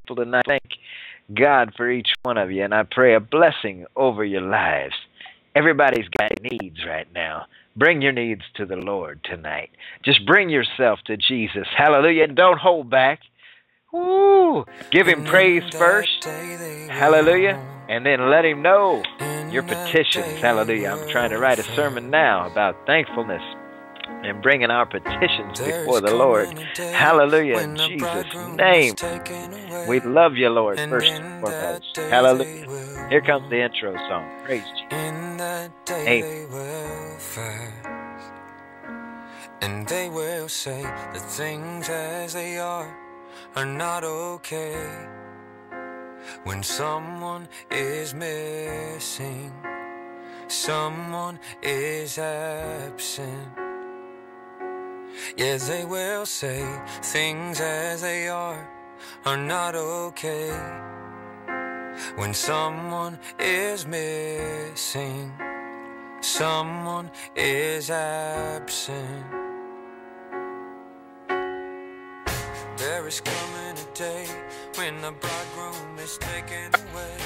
tonight. Thank God for each one of you, and I pray a blessing over your lives. Everybody's got needs right now. Bring your needs to the Lord tonight. Just bring yourself to Jesus. Hallelujah. And don't hold back. Woo! Give him praise first. Hallelujah. And then let him know your petitions. Hallelujah. I'm trying to write a sermon now about thankfulness and bringing our petitions before the Lord. Hallelujah. In Jesus' name. We love you, Lord, first and foremost. Hallelujah. Here comes the intro song. Praise Jesus. Amen. And they will say that things as they are not okay. When someone is missing, someone is absent. Yeah, they will say things as they are not okay. When someone is missing, someone is absent. There is coming a day when the bridegroom is taken away.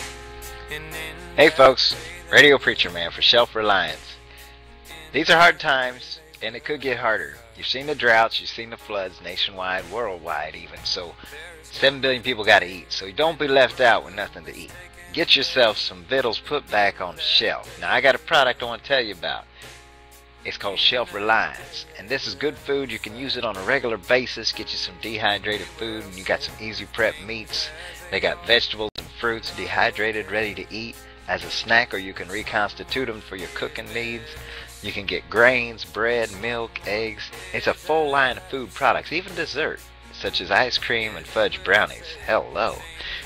Hey folks, Radio Preacher Man for Self-Reliance. These are hard times, and it could get harder. You've seen the droughts, you've seen the floods nationwide, worldwide even, so 7 billion people got to eat, so don't be left out with nothing to eat. Get yourself some victuals put back on the shelf. Now I got a product I want to tell you about. It's called Shelf Reliance, and this is good food. You can use it on a regular basis. Get you some dehydrated food, and you got some easy prep meats. They got vegetables and fruits dehydrated, ready to eat as a snack, or you can reconstitute them for your cooking needs. You can get grains, bread, milk, eggs. It's a full line of food products, even dessert, such as ice cream and fudge brownies. Hello.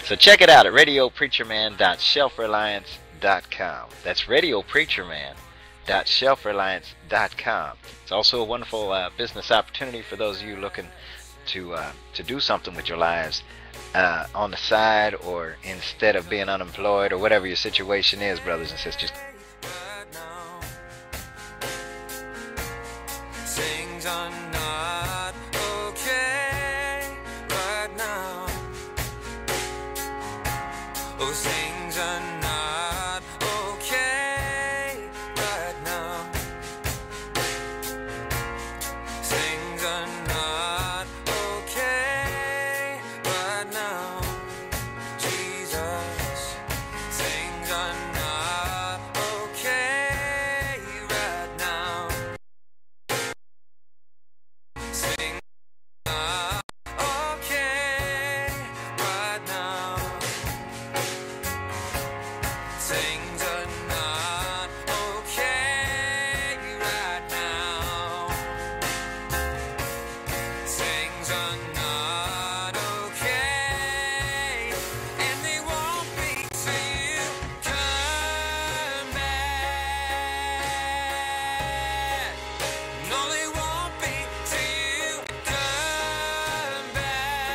So check it out at radiopreacherman.shelfreliance.com. That's radiopreacherman.shelfreliance.com. It's also a wonderful business opportunity for those of you looking to do something with your lives on the side, or instead of being unemployed, or whatever your situation is, brothers and sisters. Things are not okay right now. Oh, things are not okay right now. Things are not okay right now. Jesus, things are not okay right now. Things are okay right now. Things are not okay right now. Things are not okay, and they won't be till you come back. No, they won't be till you come back.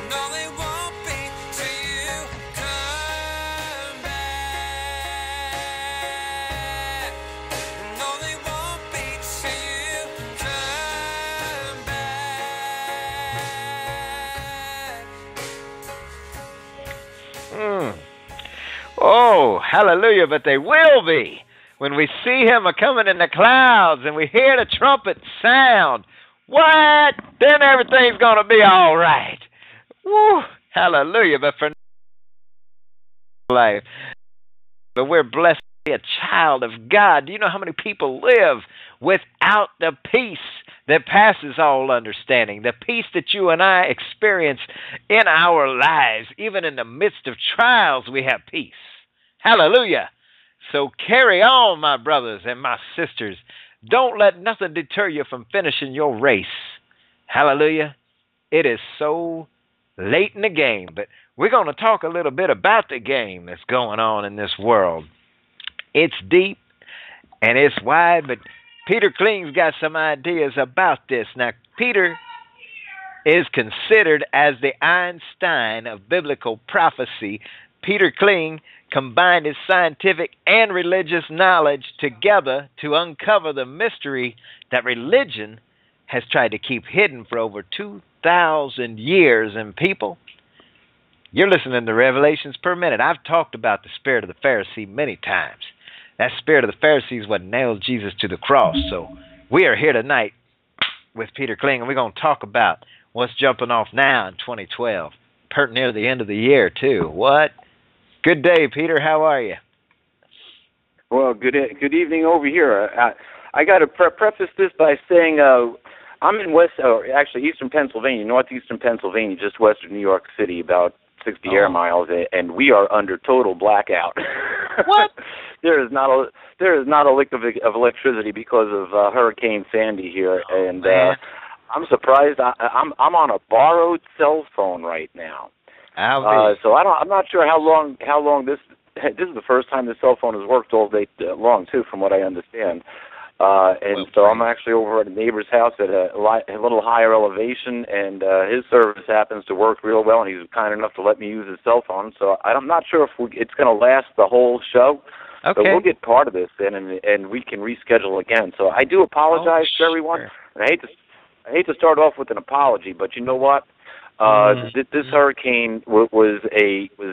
No, they won't be till you come back. No, they won't be till you come back. Oh, hallelujah, but they will be when we see him a-coming in the clouds and we hear the trumpet sound. What? Then everything's going to be all right. Woo, hallelujah, but for life. But we're blessed to be a child of God. Do you know how many people live without the peace that passes all understanding? The peace that you and I experience in our lives. Even in the midst of trials, we have peace. Hallelujah. So carry on, my brothers and my sisters. Don't let nothing deter you from finishing your race. Hallelujah. It is so late in the game, but we're going to talk a little bit about the game that's going on in this world. It's deep and it's wide, but Peter Kling's got some ideas about this. Now, Peter is considered as the Einstein of biblical prophecy. Peter Kling combined his scientific and religious knowledge together to uncover the mystery that religion has tried to keep hidden for over 2,000 years. And people, you're listening to Revelations Per Minute. I've talked about the spirit of the Pharisee many times. That spirit of the Pharisee is what nailed Jesus to the cross. So we are here tonight with Peter Kling, and we're going to talk about what's jumping off now in 2012. Pert near the end of the year, too. What? Good day, Peter. How are you? Well, good evening over here. I got to preface this by saying I'm in eastern Pennsylvania, northeastern Pennsylvania, just west of New York City, about 60 air miles, and we are under total blackout. What? There is not a lick of electricity because of Hurricane Sandy here, and I'm surprised. I'm on a borrowed cell phone right now. So I'm not sure how long this is the first time the cell phone has worked all day long too, from what I understand. So I'm actually over at a neighbor's house at a little higher elevation, and his service happens to work real well, and he's kind enough to let me use his cell phone. So I'm not sure if it's going to last the whole show. Okay. But we'll get part of this in, and we can reschedule again. So I do apologize to everyone. And I hate to start off with an apology, but you know what? This hurricane was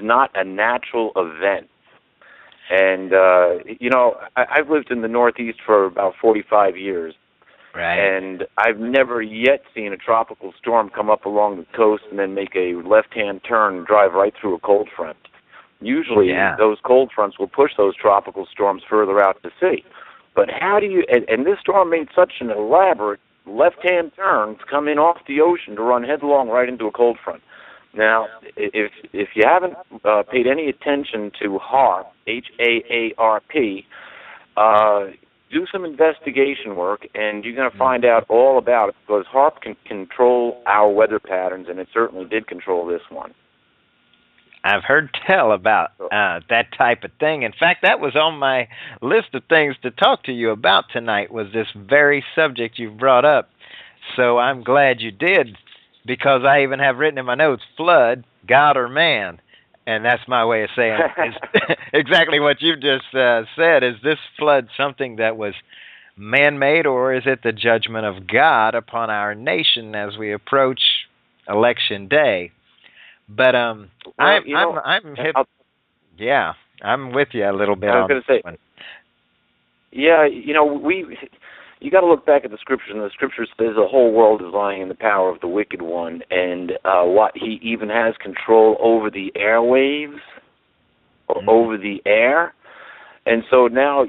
not a natural event. And, I've lived in the Northeast for about 45 years. Right. And I've never yet seen a tropical storm come up along the coast and then make a left-hand turn and drive right through a cold front. Usually, those cold fronts will push those tropical storms further out to sea. But how do you... And this storm made such an elaborate left-hand turn to come in off the ocean to run headlong right into a cold front. Now, if you haven't paid any attention to HAARP, H-A-A-R-P, do some investigation work, and you're going to find out all about it, because HAARP can control our weather patterns, and it certainly did control this one. I've heard tell about that type of thing. In fact, that was on my list of things to talk to you about tonight, was this very subject you've brought up. So I'm glad you did, because I even have written in my notes, flood, God or man. And that's my way of saying exactly what you just said. Is this flood something that was man-made, or is it the judgment of God upon our nation as we approach Election Day? But I'm with you a little bit. I was going to say, you got to look back at the Scriptures, and the Scripture says the whole world is lying in the power of the wicked one, and what he even has control over the airwaves, over the air, and so now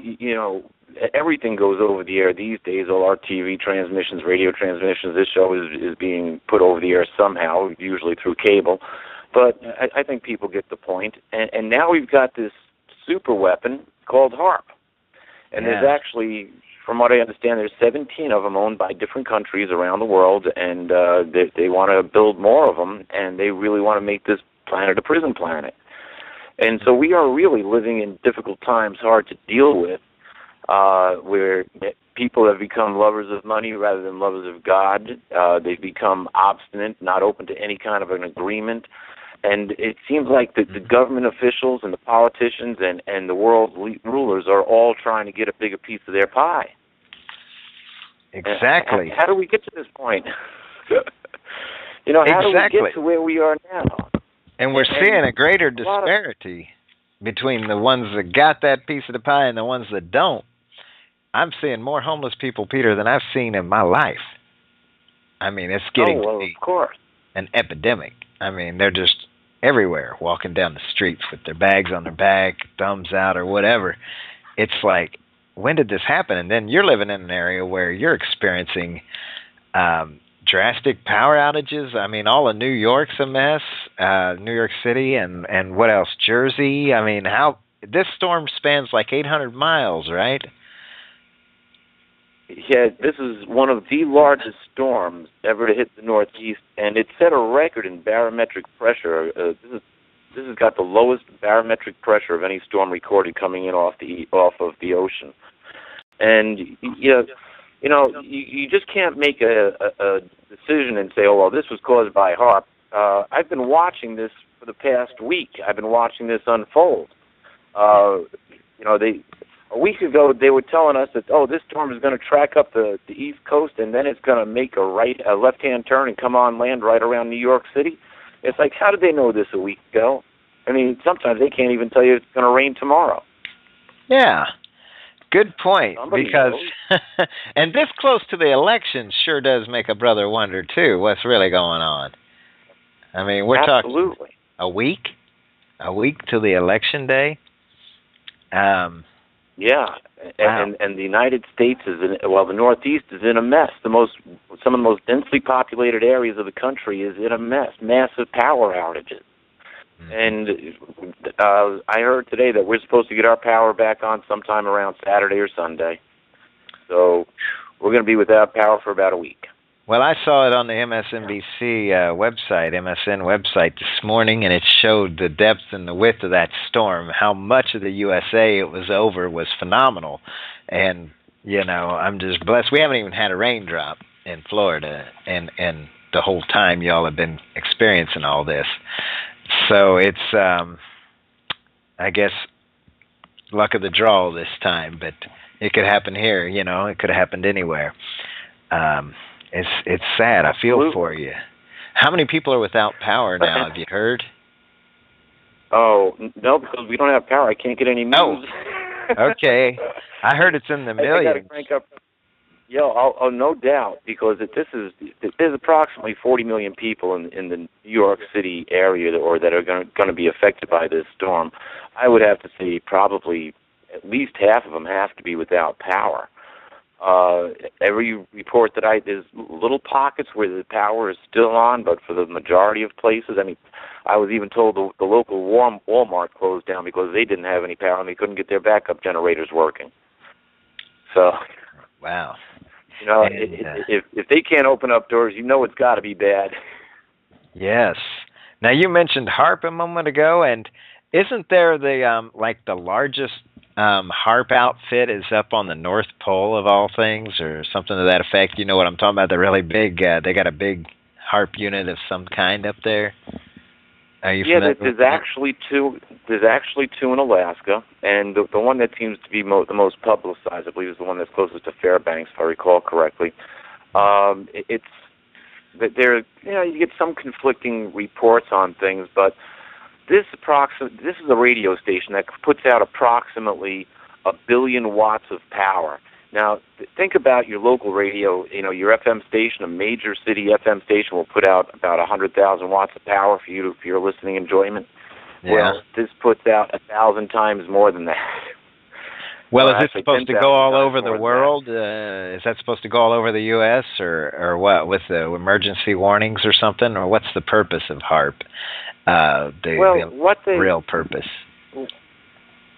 everything goes over the air these days. All our TV transmissions, radio transmissions. This show is being put over the air somehow, usually through cable. But I think people get the point. And now we've got this super weapon called HAARP. And there's actually, from what I understand, there's 17 of them owned by different countries around the world, and they want to build more of them, and they really want to make this planet a prison planet. And so we are really living in difficult times, hard to deal with, where people have become lovers of money rather than lovers of God. They've become obstinate, not open to any kind of an agreement. And it seems like the government officials and the politicians and the world's rulers are all trying to get a bigger piece of their pie. Exactly. How do we get to this point? How do we get to where we are now? And we're seeing a greater disparity between the ones that got that piece of the pie and the ones that don't. I'm seeing more homeless people, Peter, than I've seen in my life. I mean, it's getting to be an epidemic. I mean, they're just everywhere, walking down the streets with their bags on their back, thumbs out or whatever. It's like, when did this happen? And then you're living in an area where you're experiencing drastic power outages. I mean, all of New York's a mess, New York City, and what else? Jersey. I mean, this storm spans like 800 miles, right? Yeah, this is one of the largest storms ever to hit the Northeast, and it set a record in barometric pressure. This has got the lowest barometric pressure of any storm recorded coming in off of the ocean. And you just can't make a decision and say, oh, well, this was caused by HAARP. I've been watching this for the past week. I've been watching this unfold. A week ago, they were telling us that, this storm is going to track up the East Coast, and then it's going to make a left-hand turn and come on land right around New York City. It's like, how did they know this a week ago? I mean, sometimes they can't even tell you it's going to rain tomorrow. Yeah. Good point. Somebody because, knows. and this close to the election sure does make a brother wonder, too, what's really going on. I mean, we're Absolutely. talking a week to the election day. Yeah, wow. and the United States the Northeast is in a mess. Some of the most densely populated areas of the country is in a mess. Massive power outages. And I heard today that we're supposed to get our power back on sometime around Saturday or Sunday. So we're going to be without power for about a week. Well, I saw it on the MSNBC website, MSN website this morning, and it showed the depth and the width of that storm. How much of the USA it was over was phenomenal. And, I'm just blessed. We haven't even had a raindrop in Florida, and the whole time y'all have been experiencing all this. So it's, I guess, luck of the draw this time, but it could happen here, it could have happened anywhere. It's sad. I feel for you. How many people are without power now? Have you heard? Oh, no, because we don't have power. I can't get any news. Oh, okay. I heard it's in the millions. I got to crank up. Oh, no doubt, because there's approximately 40 million people in the New York City area that are going to be affected by this storm. I would have to say probably at least half of them have to be without power. Every report there's little pockets where the power is still on, but for the majority of places, I mean, I was even told the local Walmart closed down because they didn't have any power and they couldn't get their backup generators working. So, wow. If they can't open up doors, it's got to be bad. Yes. Now you mentioned HAARP a moment ago, and isn't there the the largest HAARP outfit is up on the North Pole of all things, or something to that effect? You know what I'm talking about? The really big. They got a big HAARP unit of some kind up there. Are you familiar with that? There's actually two in Alaska, and the one that seems to be the most publicized, I believe, is the one that's closest to Fairbanks, if I recall correctly. You get some conflicting reports on things, but this is a radio station that puts out approximately 1 billion watts of power. Now, think about your local radio. Your FM station, a major city FM station, will put out about 100,000 watts of power for your listening enjoyment. Yeah. Well, this puts out 1,000 times more than that. Well, is it supposed to go all over the world? Is that supposed to go all over the U.S. or what, with the emergency warnings or something? Or what's the purpose of HAARP? The real purpose.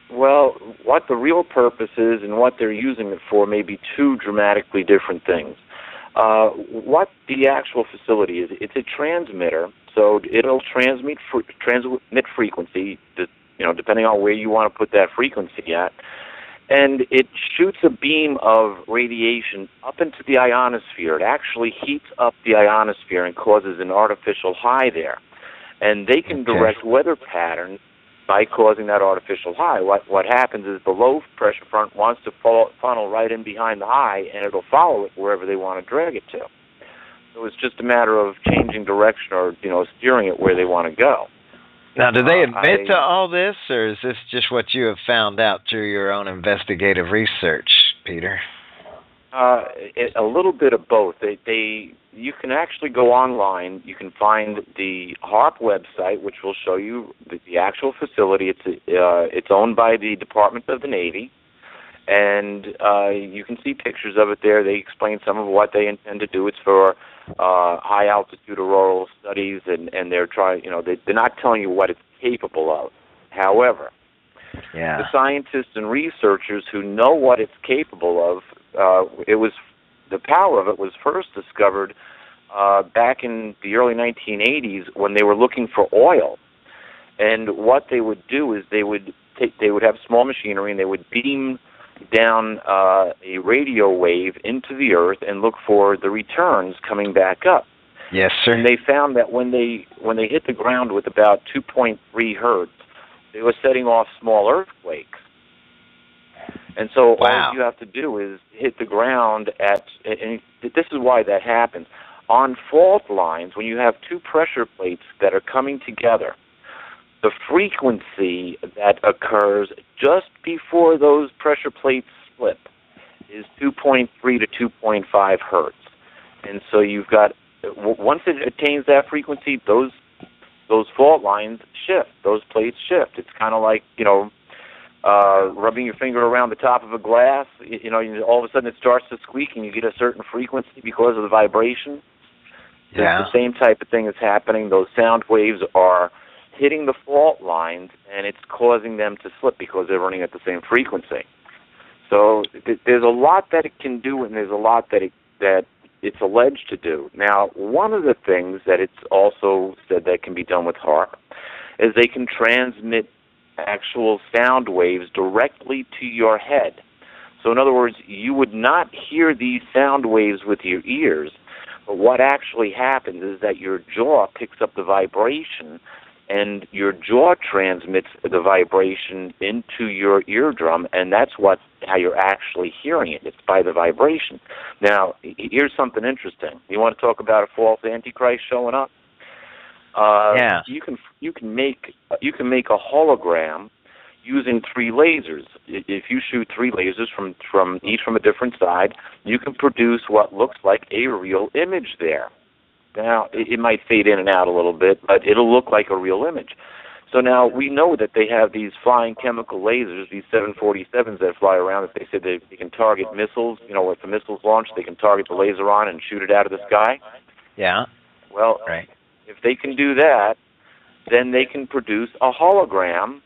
Well, what the real purpose is and what they're using it for may be two dramatically different things. What the actual facility is, it's a transmitter, so it'll transmit frequency, depending on where you want to put that frequency at, and it shoots a beam of radiation up into the ionosphere. It actually heats up the ionosphere and causes an artificial high there. And they can direct weather patterns by causing that artificial high. What happens is the low pressure front wants to funnel right in behind the high, and it'll follow it wherever they want to drag it to. So it's just a matter of changing direction or steering it where they want to go. Now, do they admit to all this, or is this just what you have found out through your own investigative research, Peter? A little bit of both. You can actually go online. You can find the HAARP website, which will show you the actual facility. It's owned by the Department of the Navy, and you can see pictures of it there. They explain some of what they intend to do. It's for high altitude auroral studies, and they're trying. They're not telling you what it's capable of. However, the scientists and researchers who know what it's capable of. The power of it was first discovered back in the early 1980s when they were looking for oil. And what they would do is they would have small machinery and they would beam down a radio wave into the earth and look for the returns coming back up. Yes, sir. And they found that when they hit the ground with about 2.3 hertz, they were setting off small earthquakes. And so wow. all you have to do is hit the ground and this is why that happens. On fault lines, when you have two pressure plates that are coming together, the frequency that occurs just before those pressure plates slip is 2.3 to 2.5 hertz. And so you've got, once it attains that frequency, those fault lines shift, those plates shift. It's kind of like, rubbing your finger around the top of a glass. All of a sudden it starts to squeak and you get a certain frequency because of the vibration. Yeah. It's the same type of thing that's happening. Those sound waves are hitting the fault lines, and it's causing them to slip because they're running at the same frequency. So there's a lot that it can do, and there's a lot that it's alleged to do. Now, one of the things that it's also said that can be done with HAARP is they can transmit actual sound waves directly to your head. So in other words, you would not hear these sound waves with your ears, but what actually happens is that your jaw picks up the vibration, and your jaw transmits the vibration into your eardrum, and that's how you're actually hearing it. It's by the vibration. Now, here's something interesting. You want to talk about a false antichrist showing up? Yeah. You can make a hologram using 3 lasers. If you shoot 3 lasers from each from a different side, you can produce what looks like a real image there. Now, it might fade in and out a little bit, but it'll look like a real image. So now we know that they have these flying chemical lasers, these 747s that fly around, that they said they can target missiles. If the missiles launch, they can target the laser on and shoot it out of the sky. Yeah. Well, right. If they can do that, then they can produce a hologram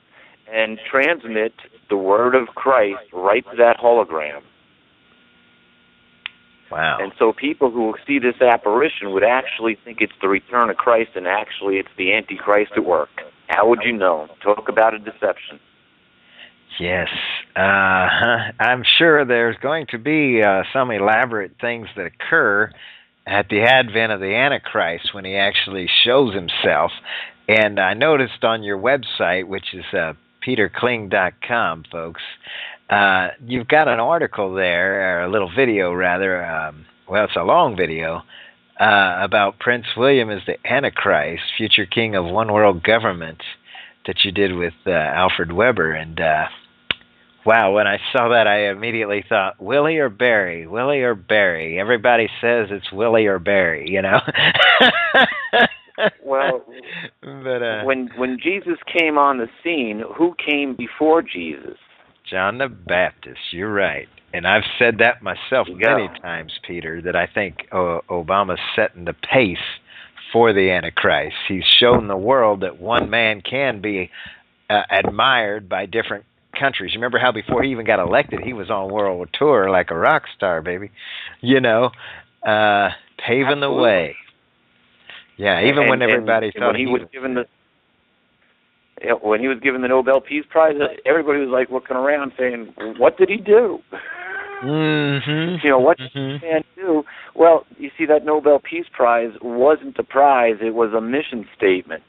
and transmit the word of Christ right to that hologram. Wow. And so people who see this apparition would actually think it's the return of Christ, and actually it's the Antichrist at work. How would you know? Talk about a deception. Yes. I'm sure there's going to be some elaborate things that occur at the advent of the Antichrist when he actually shows himself. And I noticed on your website, which is peterkling.com, folks, you've got an article there, or a little video rather, it's a long video, about Prince William as the Antichrist, future king of one world government, that you did with Alfred Weber. And wow, when I saw that, I immediately thought, Willie or Barry? Willie or Barry? Everybody says it's Willie or Barry, Well, but, when Jesus came on the scene, who came before Jesus? John the Baptist, you're right. And I've said that myself many times, Peter, that I think Obama's setting the pace for the Antichrist. He's shown the world that one man can be admired by different countries. Remember how before he even got elected, he was on world tour like a rock star, baby. Paving Absolutely. the way. Yeah, even when everybody thought when he was given the Nobel Peace Prize, everybody was like looking around saying, "What did he do?" Mm-hmm. What did this man do? Well, you see, that Nobel Peace Prize wasn't a prize; it was a mission statement.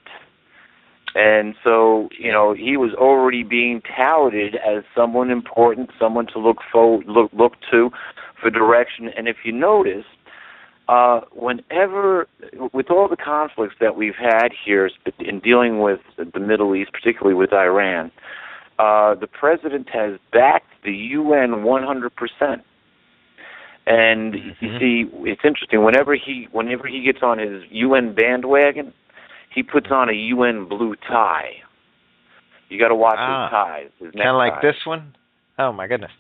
And so, he was already being touted as someone important, someone to look to for direction. And if you notice, whenever, with all the conflicts that we've had here in dealing with the Middle East, particularly with Iran, the president has backed the UN 100%. And you see, it's interesting. Whenever he gets on his UN bandwagon, he puts on a UN blue tie. You got to watch his ties. Kind of like this one. Oh my goodness.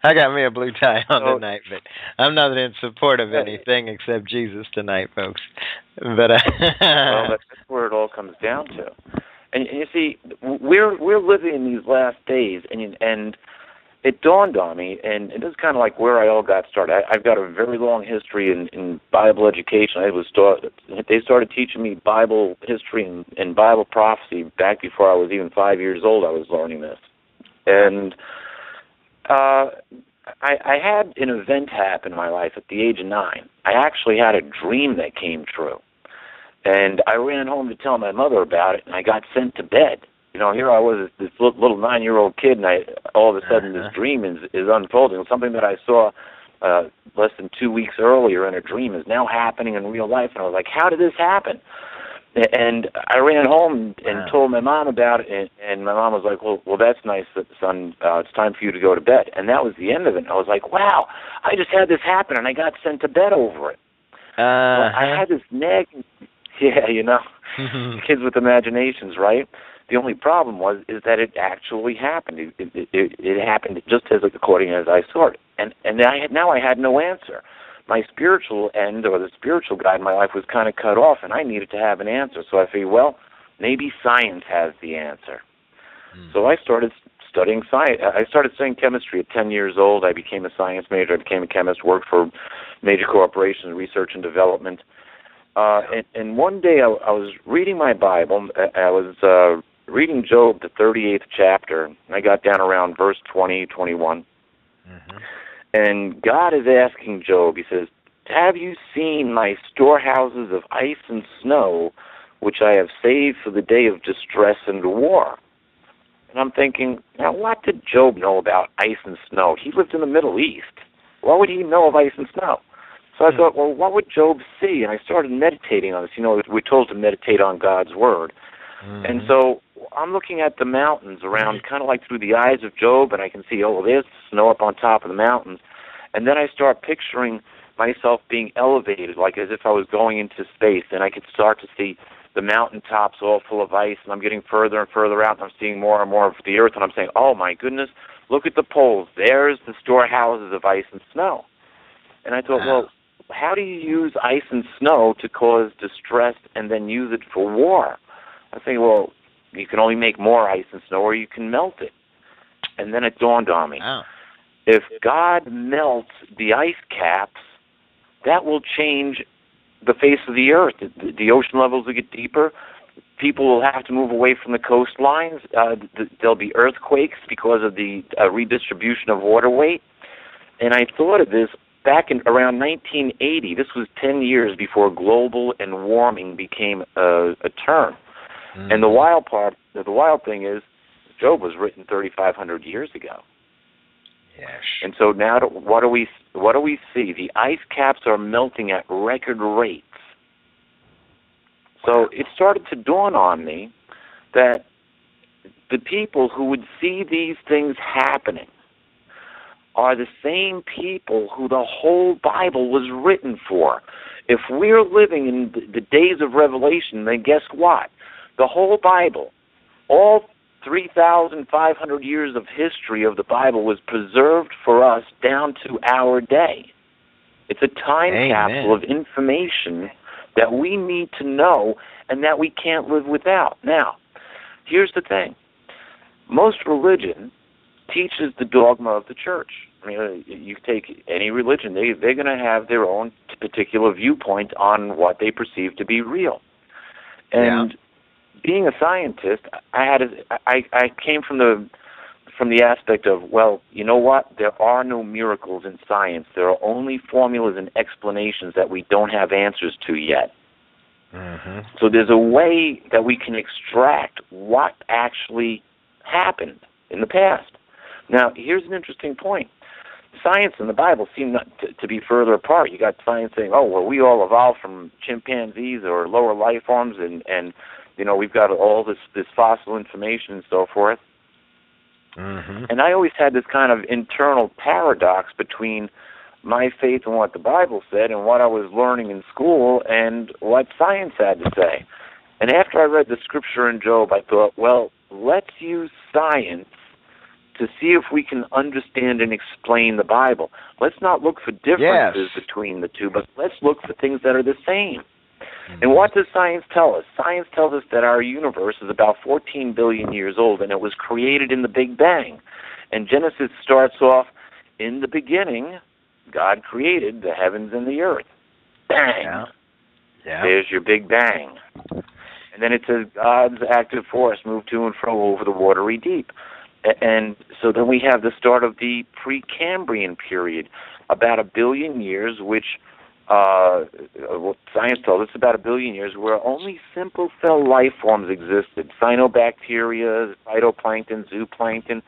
I got me a blue tie on tonight, but I'm not in support of anything except Jesus tonight, folks. But well, that's where it all comes down to. And you see, we're living in these last days, and it dawned on me, and it is kind of like where I all got started. I've got a very long history in Bible education. They started teaching me Bible history and Bible prophecy back before I was even 5 years old. I was learning this, and I had an event happen in my life at the age of 9. I actually had a dream that came true. And I ran home to tell my mother about it, and I got sent to bed. here I was, this little 9-year-old kid, and all of a sudden this dream is unfolding. Something that I saw less than 2 weeks earlier in a dream is now happening in real life. And I was like, how did this happen? And I ran home and told my mom about it, and my mom was like, well, that's nice, son. It's time for you to go to bed. And that was the end of it. And I was like, wow, I just had this happen, and I got sent to bed over it. Well, I had this nagging, kids with imaginations, right? The only problem is that it actually happened. It happened just as according as I saw it. And now I had no answer. My spiritual end, or the spiritual guide in my life, was kind of cut off, and I needed to have an answer. So I figured, well, maybe science has the answer. So I started studying science. I started studying chemistry at 10 years old. I became a science major. I became a chemist, worked for major corporations, research and development. And one day I was reading my Bible. I was reading Job, the 38th chapter, and I got down around verse 20, 21. And God is asking Job, he says, have you seen my storehouses of ice and snow, which I have saved for the day of distress and war? And I'm thinking, now what did Job know about ice and snow? He lived in the Middle East. What would he know of ice and snow? So I thought, well, what would Job see? And I started meditating on this. We're told to meditate on God's Word. And so I'm looking at the mountains around, kind of like through the eyes of Job, and I can see, there's snow up on top of the mountains. And then I start picturing myself being elevated, like as if I was going into space, and I could start to see the mountaintops all full of ice, and I'm getting further and further out, and I'm seeing more and more of the earth, and I'm saying, oh my goodness, look at the poles. There's the storehouses of ice and snow. And I thought, well, how do you use ice and snow to cause distress and then use it for war? I think, well, you can only make more ice and snow, or you can melt it. And then it dawned on me. If God melts the ice caps, that will change the face of the earth. The ocean levels will get deeper. People will have to move away from the coastlines. There'll be earthquakes because of the redistribution of water weight. And I thought of this back in around 1980. This was 10 years before global and warming became a term. And the wild thing is, Job was written 3,500 years ago. Yes. And so now, what do we see? The ice caps are melting at record rates. So it started to dawn on me that the people who would see these things happening are the same people who the whole Bible was written for. If we're living in the days of Revelation, then guess what? The whole Bible, all 3,500 years of history of the Bible was preserved for us down to our day. It's a time capsule of information that we need to know and that we can't live without. Now, here's the thing. Most religion teaches the dogma of the church. I mean, you take any religion, they're going to have their own particular viewpoint on what they perceive to be real. And being a scientist, I came from the aspect of, well, you know what? There are no miracles in science. There are only formulas and explanations that we don't have answers to yet. So there's a way that we can extract what actually happened in the past. Now, here's an interesting point. Science and the Bible seem not to be further apart. You got science saying, we all evolved from chimpanzees or lower life forms, and we've got all this fossil information and so forth. And I always had this kind of internal paradox between my faith and what the Bible said and what I was learning in school and what science had to say. And after I read the scripture in Job, I thought, well, let's use science to see if we can understand and explain the Bible. Let's not look for differences between the two, but let's look for things that are the same. And what does science tell us? Science tells us that our universe is about 14 billion years old, and it was created in the Big Bang. And Genesis starts off, in the beginning, God created the heavens and the earth. Bang! There's your Big Bang. And then it says, God's active force moved to and fro over the watery deep. And so then we have the start of the Precambrian period, about 1 billion years, which science told us about 1 billion years, where only simple cell life forms existed: cyanobacteria, phytoplankton, zooplankton.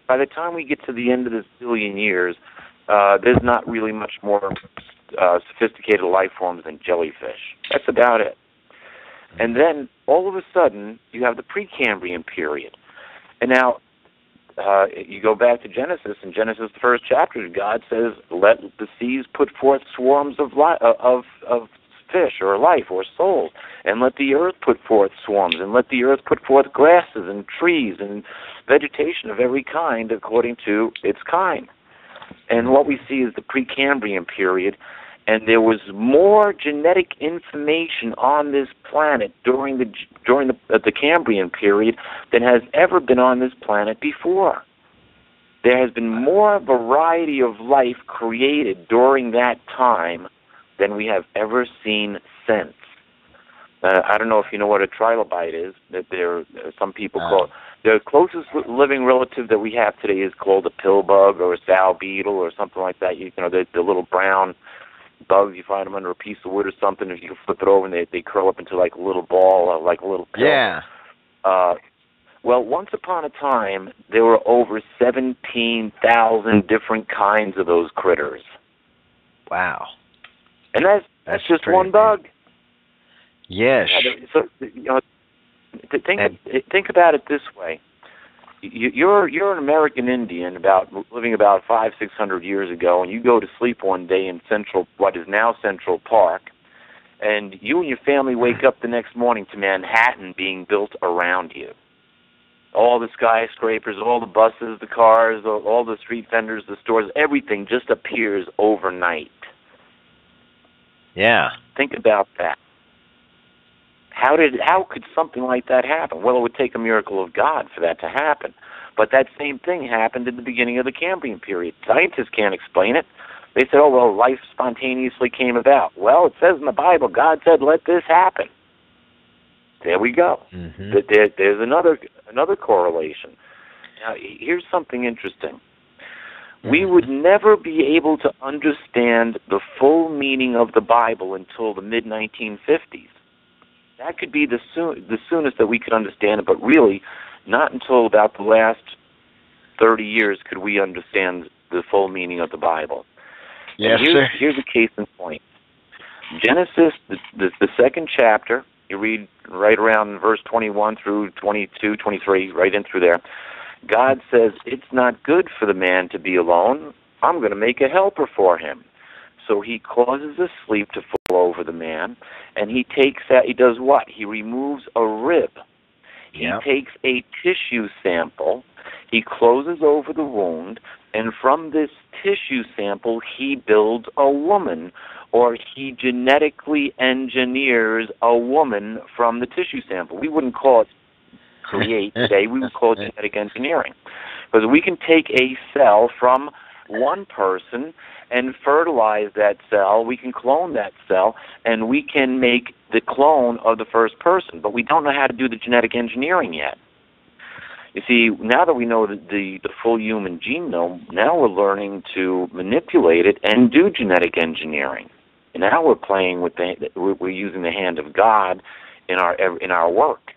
By the time we get to the end of this 1 billion years, there's not really much more sophisticated life forms than jellyfish. That's about it. And then, all of a sudden, you have the Precambrian period. And now, you go back to Genesis. In Genesis, the first chapter, God says, "Let the seas put forth swarms of fish or life or souls, and let the earth put forth swarms, and let the earth put forth grasses and trees and vegetation of every kind according to its kind." And what we see is the Precambrian period, and there was more genetic information on this planet during the Cambrian period than has ever been on this planet before. There has been more variety of life created during that time than we have ever seen since. I don't know if you know what a trilobite is. That some people call it. The closest living relative that we have today is called a pill bug or a sow beetle or something like that. You know, the little brown bugs, you find them under a piece of wood or something. If you flip it over, and they curl up into like a little ball, like a little pill. Yeah. Well, once upon a time, there were over 17,000 different kinds of those critters. Wow. And that's just one bug. Yes. Yeah, so, you know, think about it this way. You're an American Indian living about 500-600 years ago, and you go to sleep one day in what is now Central Park, and you and your family wake up the next morning to Manhattan being built around you. All the skyscrapers, all the buses, the cars, all the street vendors, the stores, everything just appears overnight. Yeah. Think about that. How could something like that happen? Well, it would take a miracle of God for that to happen. But that same thing happened at the beginning of the Cambrian period. Scientists can't explain it. They said, oh, well, life spontaneously came about. Well, it says in the Bible, God said, let this happen. There we go. Mm-hmm. There's another correlation. Now, here's something interesting. Mm-hmm. We would never be able to understand the full meaning of the Bible until the mid-1950s. That could be the soonest that we could understand it, but really not until about the last 30 years could we understand the full meaning of the Bible. Yes, sir. Here's a case in point. Genesis, the second chapter, you read right around verse 21 through 22, 23, right in through there. God says, it's not good for the man to be alone. I'm going to make a helper for him. So he causes a sleep to fall over the man, and he does what? He removes a rib. Yep. He takes a tissue sample, he closes over the wound, and from this tissue sample, he builds a woman, or he genetically engineers a woman from the tissue sample. We wouldn't call it create today, we would call it genetic engineering. Because we can take a cell from one person and fertilize that cell, we can clone that cell, and we can make the clone of the first person, but we don't know how to do the genetic engineering yet. You see, now that we know the full human genome, now we're learning to manipulate it and do genetic engineering. And now we're playing with we're using the hand of God in our work.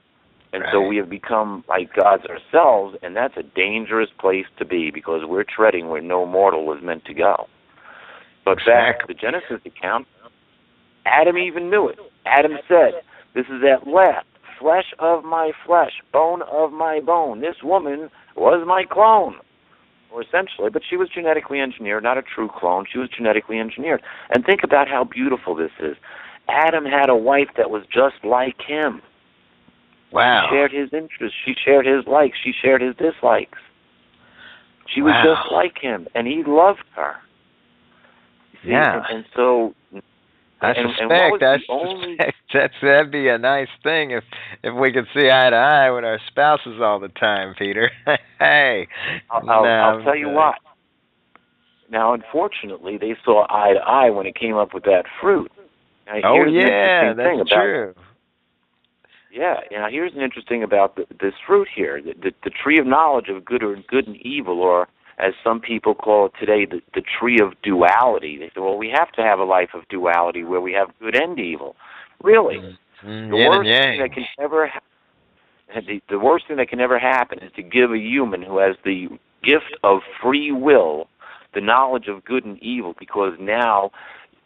And so we have become like gods ourselves, and that's a dangerous place to be because we're treading where no mortal was meant to go. But back to the Genesis account, Adam even knew it. Adam said, this is at last, flesh of my flesh, bone of my bone. This woman was my clone, or essentially, but she was genetically engineered, not a true clone. She was genetically engineered. And think about how beautiful this is. Adam had a wife that was just like him. Wow. She shared his interests. She shared his likes. She shared his dislikes. She was just like him, and he loved her. See? Yeah. And so... I suspect that'd be a nice thing if we could see eye to eye with our spouses all the time, Peter. Hey. I'll tell you what. Now, unfortunately, they saw eye to eye when it came up with that fruit. Now, that's true. Yeah, now here's an interesting about this fruit here, the tree of knowledge of good and evil, or as some people call it today, the tree of duality. They say, well, we have to have a life of duality where we have good and evil. Really, the worst thing that can ever the worst thing that can ever happen is to give a human who has the gift of free will the knowledge of good and evil, because now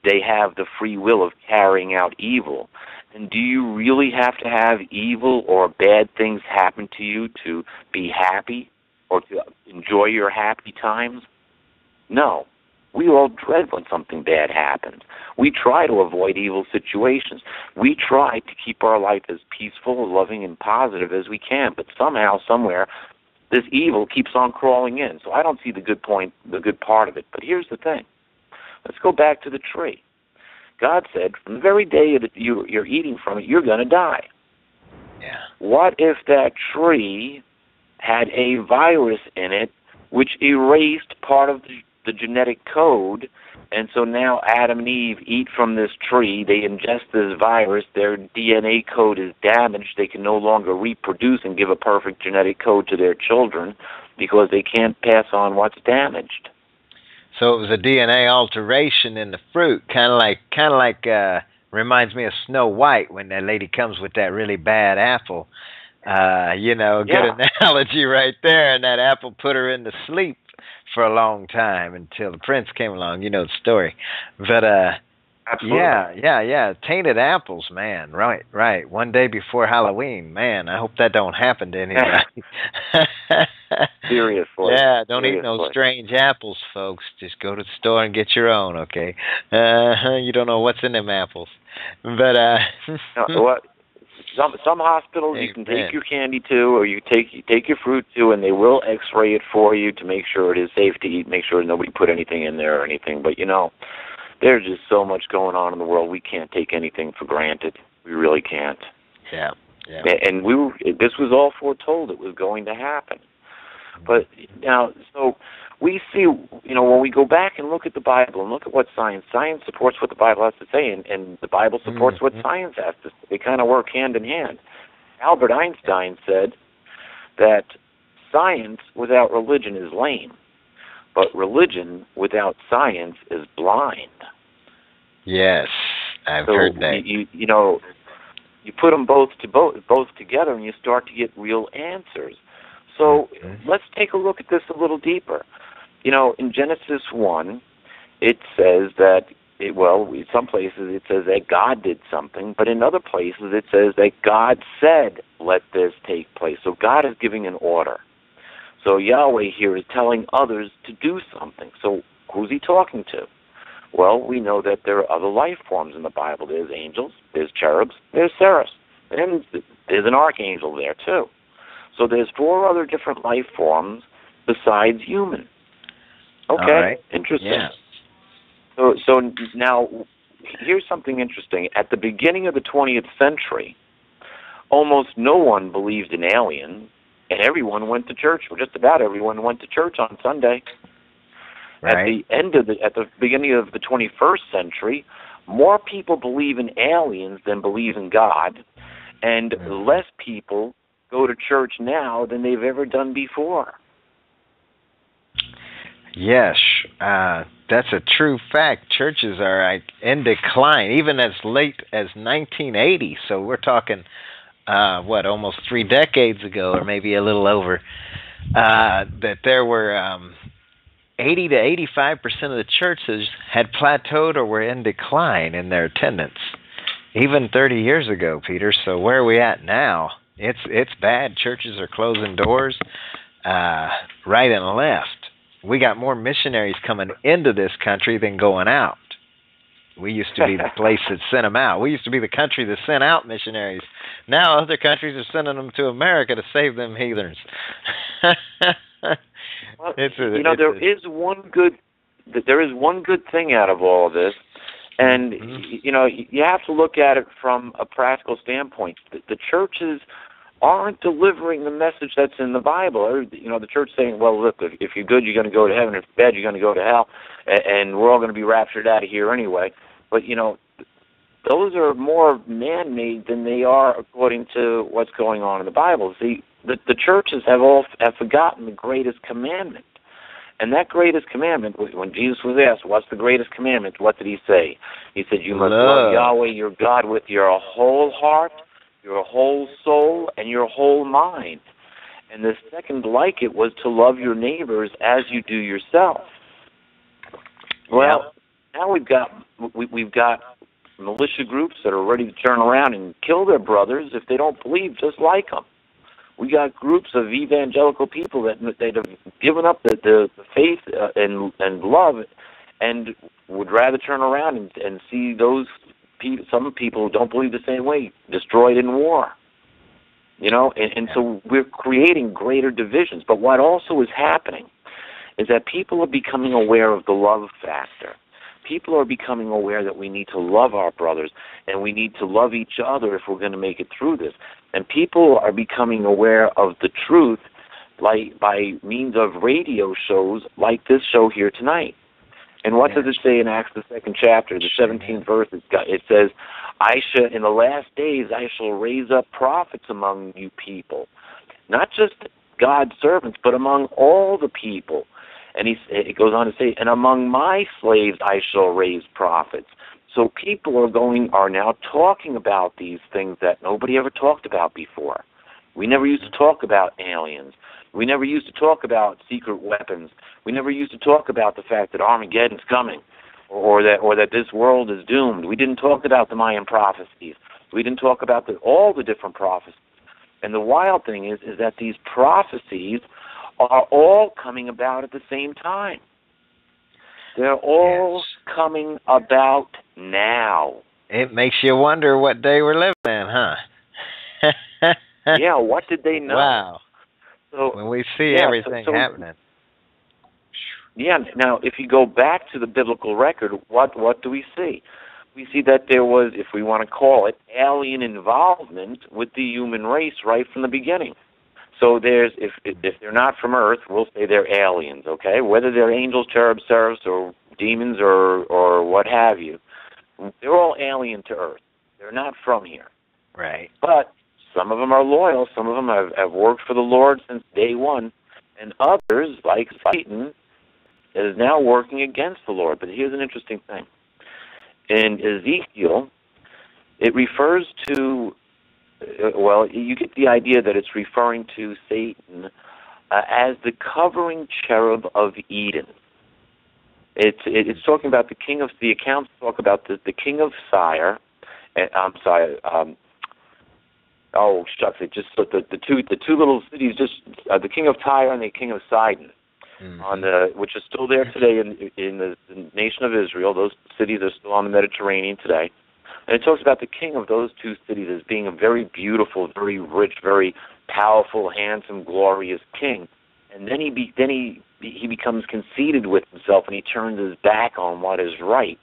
they have the free will of carrying out evil. And do you really have to have evil or bad things happen to you to be happy or to enjoy your happy times? No. We all dread when something bad happens. We try to avoid evil situations. We try to keep our life as peaceful, loving, and positive as we can. But somehow, somewhere, this evil keeps on crawling in. So I don't see the good part of it. But here's the thing. Let's go back to the tree. God said, from the very day that you're eating from it, you're going to die. Yeah. What if that tree had a virus in it which erased part of the genetic code, and so now Adam and Eve eat from this tree, they ingest this virus, their DNA code is damaged, they can no longer reproduce and give a perfect genetic code to their children because they can't pass on what's damaged. So it was a DNA alteration in the fruit, kind of like reminds me of Snow White when that lady comes with that really bad apple. Good analogy right there, and that apple put her into sleep for a long time until the prince came along. You know the story. But Absolutely. Yeah. Tainted apples, man. Right. One day before Halloween, man. I hope that don't happen to anybody. Seriously. Yeah, don't eat no strange apples, folks. Just go to the store and get your own, okay? You don't know what's in them apples. But Some hospitals you can take your candy to, or you take your fruit to, and they will X-ray it for you to make sure it is safe to eat, make sure nobody put anything in there or anything. But there's just so much going on in the world. We can't take anything for granted. We really can't. Yeah. And this was all foretold. It was going to happen. But now, so we see, when we go back and look at the Bible and look at what science supports what the Bible has to say, and the Bible supports what science has to say. They kind of work hand in hand. Albert Einstein said that science without religion is lame, but religion without science is blind. Yes, I've heard that. You put them both together, and you start to get real answers. So let's take a look at this a little deeper. In Genesis 1, it says that, in some places it says that God did something, but in other places it says that God said, let this take place. So God is giving an order. So Yahweh here is telling others to do something. So who's he talking to? Well, we know that there are other life forms in the Bible. There's angels, there's cherubs, there's seraphs, and there's an archangel there too. So there's 4 other different life forms besides human. Okay, all right. Interesting. Yeah. So now, here's something interesting. At the beginning of the 20th century, almost no one believed in aliens, and everyone went to church. Or just about everyone went to church on Sunday. Right. At the beginning of the 21st century, more people believe in aliens than believe in God, and less people go to church now than they've ever done before. Yes, that's a true fact. Churches are in decline, even as late as 1980. So we're talking, almost 3 decades ago, or maybe a little over, that there were 80 to 85% of the churches had plateaued or were in decline in their attendance, even 30 years ago, Peter. So where are we at now? It's bad. Churches are closing doors right and left. We got more missionaries coming into this country than going out. We used to be the place that sent them out. We used to be the country that sent out missionaries. Now other countries are sending them to America to save them heathens. There is one good thing out of all of this. And, you have to look at it from a practical standpoint. The churches aren't delivering the message that's in the Bible. The church saying, well, look, if you're good, you're going to go to heaven. If you're bad, you're going to go to hell. And we're all going to be raptured out of here anyway. But, those are more man-made than they are according to what's going on in the Bible. See, the churches have forgotten the greatest commandment. And that greatest commandment, when Jesus was asked, what's the greatest commandment, what did he say? He said, you must love Yahweh your God with your whole heart, your whole soul, and your whole mind. And the second like it was to love your neighbors as you do yourself. Well, now we've got militia groups that are ready to turn around and kill their brothers if they don't believe just like them. We got groups of evangelical people that have given up the faith and love, and would rather turn around and see those some people who don't believe the same way destroyed in war. You know, and so we're creating greater divisions. But what also is happening is that people are becoming aware of the love factor. People are becoming aware that we need to love our brothers and we need to love each other if we're going to make it through this. And people are becoming aware of the truth by means of radio shows like this show here tonight. And what does it say in Acts, the 2nd chapter, the 17th verse? It says, in the last days I shall raise up prophets among you people, not just God's servants, but among all the people. And it goes on to say, and among my slaves I shall raise prophets. So people are now talking about these things that nobody ever talked about before. We never used to talk about aliens. We never used to talk about secret weapons. We never used to talk about the fact that Armageddon's coming, or that this world is doomed. We didn't talk about the Mayan prophecies. We didn't talk about all the different prophecies. And the wild thing is that these prophecies are all coming about at the same time. They're all coming about now. It makes you wonder what day we're living in, huh? Yeah, what did they know? Wow. So, when we see everything happening. Yeah, now if you go back to the biblical record, what do we see? We see that there was, if we want to call it, alien involvement with the human race right from the beginning. So if they're not from Earth, we'll say they're aliens, okay? Whether they're angels, cherubs, seraphs, or demons, or what have you, they're all alien to Earth. They're not from here. Right. But some of them are loyal. Some of them have worked for the Lord since day one. And others, like Satan, is now working against the Lord. But here's an interesting thing. In Ezekiel, it refers to, you get the idea that it's referring to Satan as the covering cherub of Eden. It's talking about the accounts talk about the king of Tyre. It just the two little cities, just the king of Tyre and the king of Sidon, which is still there today in the nation of Israel. Those cities are still on the Mediterranean today. And it talks about the king of those two cities as being a very beautiful, very rich, very powerful, handsome, glorious king. And then he becomes conceited with himself, and he turns his back on what is right.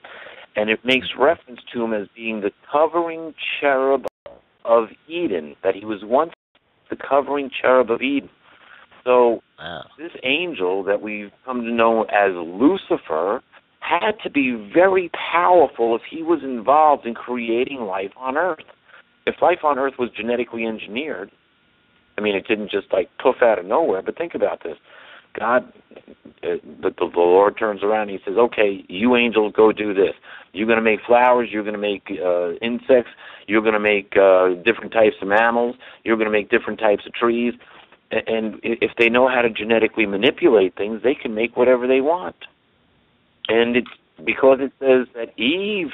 And it makes reference to him as being the covering cherub of Eden, that he was once the covering cherub of Eden. So this angel that we've come to know as Lucifer had to be very powerful if he was involved in creating life on Earth. If life on Earth was genetically engineered, I mean, it didn't just poof out of nowhere, but think about this. God, the Lord turns around and he says, okay, you angels, go do this. You're going to make flowers, you're going to make insects, you're going to make different types of mammals, you're going to make different types of trees. And if they know how to genetically manipulate things, they can make whatever they want. And it's because it says that Eve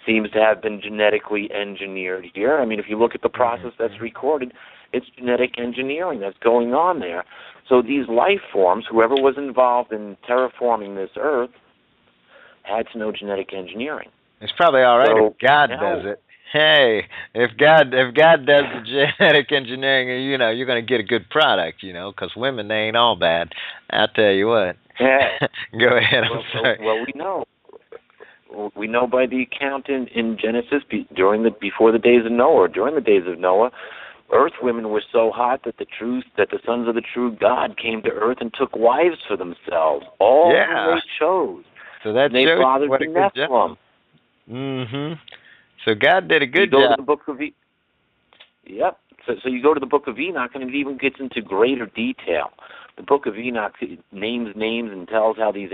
seems to have been genetically engineered here. I mean, if you look at the process that's recorded, it's genetic engineering that's going on there. So these life forms, whoever was involved in terraforming this Earth, had to know genetic engineering. It's probably all right if God does it. Hey, if God does the genetic engineering, you're going to get a good product, because women, they ain't all bad. I'll tell you what. Yeah. Go ahead. I'm sorry. Well, we know. We know by the account in Genesis before the days of Noah, or during the days of Noah, Earth women were so hot that the sons of the true God came to Earth and took wives for themselves. All who they chose. So that they fathered what the a good job. Nephilim. So God did a good job. job. To the book of Yep. So you go to the Book of Enoch, and it even gets into greater detail. The Book of Enoch names and tells how these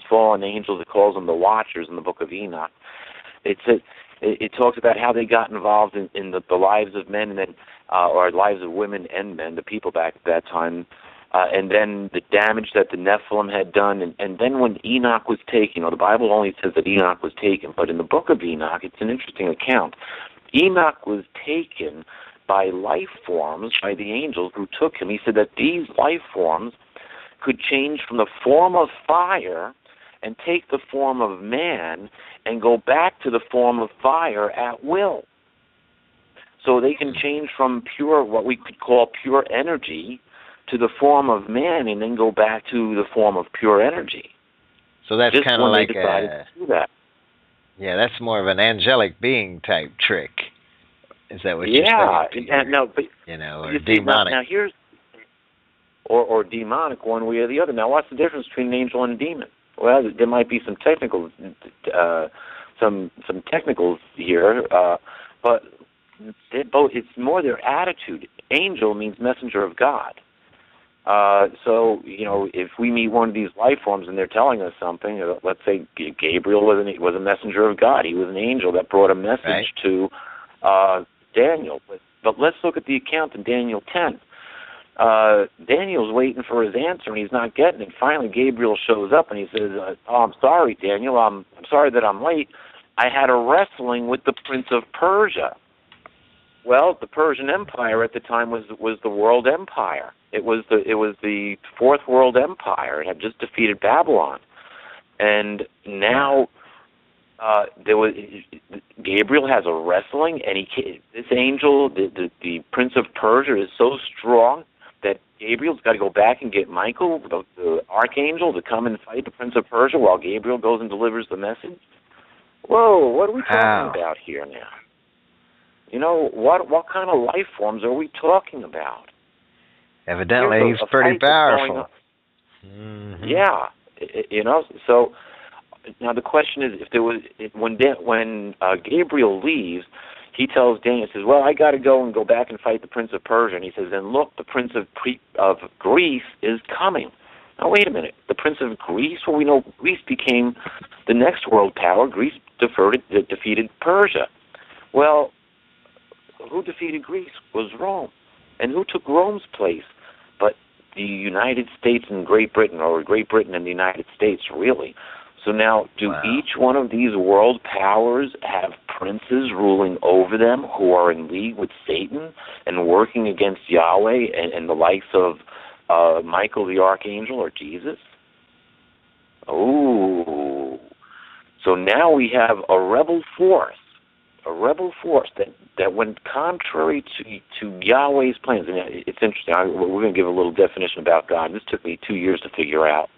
fallen angels, it calls them the Watchers in the Book of Enoch. It talks about how they got involved in the lives of men and then or lives of women and men, the people back at that time, and then the damage that the Nephilim had done, and then when Enoch was taken, the Bible only says that Enoch was taken, but in the Book of Enoch, it's an interesting account. Enoch was taken by life forms, by the angels who took him. He said that these life forms could change from the form of fire and take the form of man and go back to the form of fire at will. So they can change from pure, what we could call pure energy, to the form of man and then go back to the form of pure energy. So that's kind of like to do that. Yeah, that's more of an angelic being type trick. Is that what you're saying? Yeah, no, but or demonic. Now here's or demonic, one way or the other. Now, what's the difference between an angel and a demon? Well, there might be some technicals here, but it's more their attitude. Angel means messenger of God. So, if we meet one of these life forms and they're telling us something, let's say Gabriel was a messenger of God. He was an angel that brought a message to Daniel. But let's look at the account in Daniel 10. Daniel's waiting for his answer, and he's not getting it. Finally, Gabriel shows up, and he says, I'm sorry, Daniel. I'm sorry that I'm late. I had a wrestling with the Prince of Persia. Well, the Persian Empire at the time was the world empire. It was the fourth world empire. It had just defeated Babylon, and now Gabriel has a wrestling, and this angel, the Prince of Persia, is so strong that Gabriel's got to go back and get Michael, the archangel, to come and fight the Prince of Persia while Gabriel goes and delivers the message. Whoa, what are we talking about here now? What kind of life forms are we talking about? Evidently, he's pretty powerful. Mm-hmm. Yeah, so now the question is, when Gabriel leaves, he tells Daniel, he says, well, I got to go back and fight the Prince of Persia. And he says, then look, the Prince of Greece is coming. Now, wait a minute. The Prince of Greece? Well, we know Greece became the next world power. Greece defeated Persia. Well, who defeated Greece? Was Rome. And who took Rome's place? But the United States and Great Britain, or Great Britain and the United States, really. So now, do each one of these world powers have princes ruling over them who are in league with Satan and working against Yahweh and the likes of Michael the Archangel or Jesus? Oh. So now we have a rebel force that went contrary to Yahweh's plans. And it's interesting. We're going to give a little definition about God. This took me 2 years to figure out.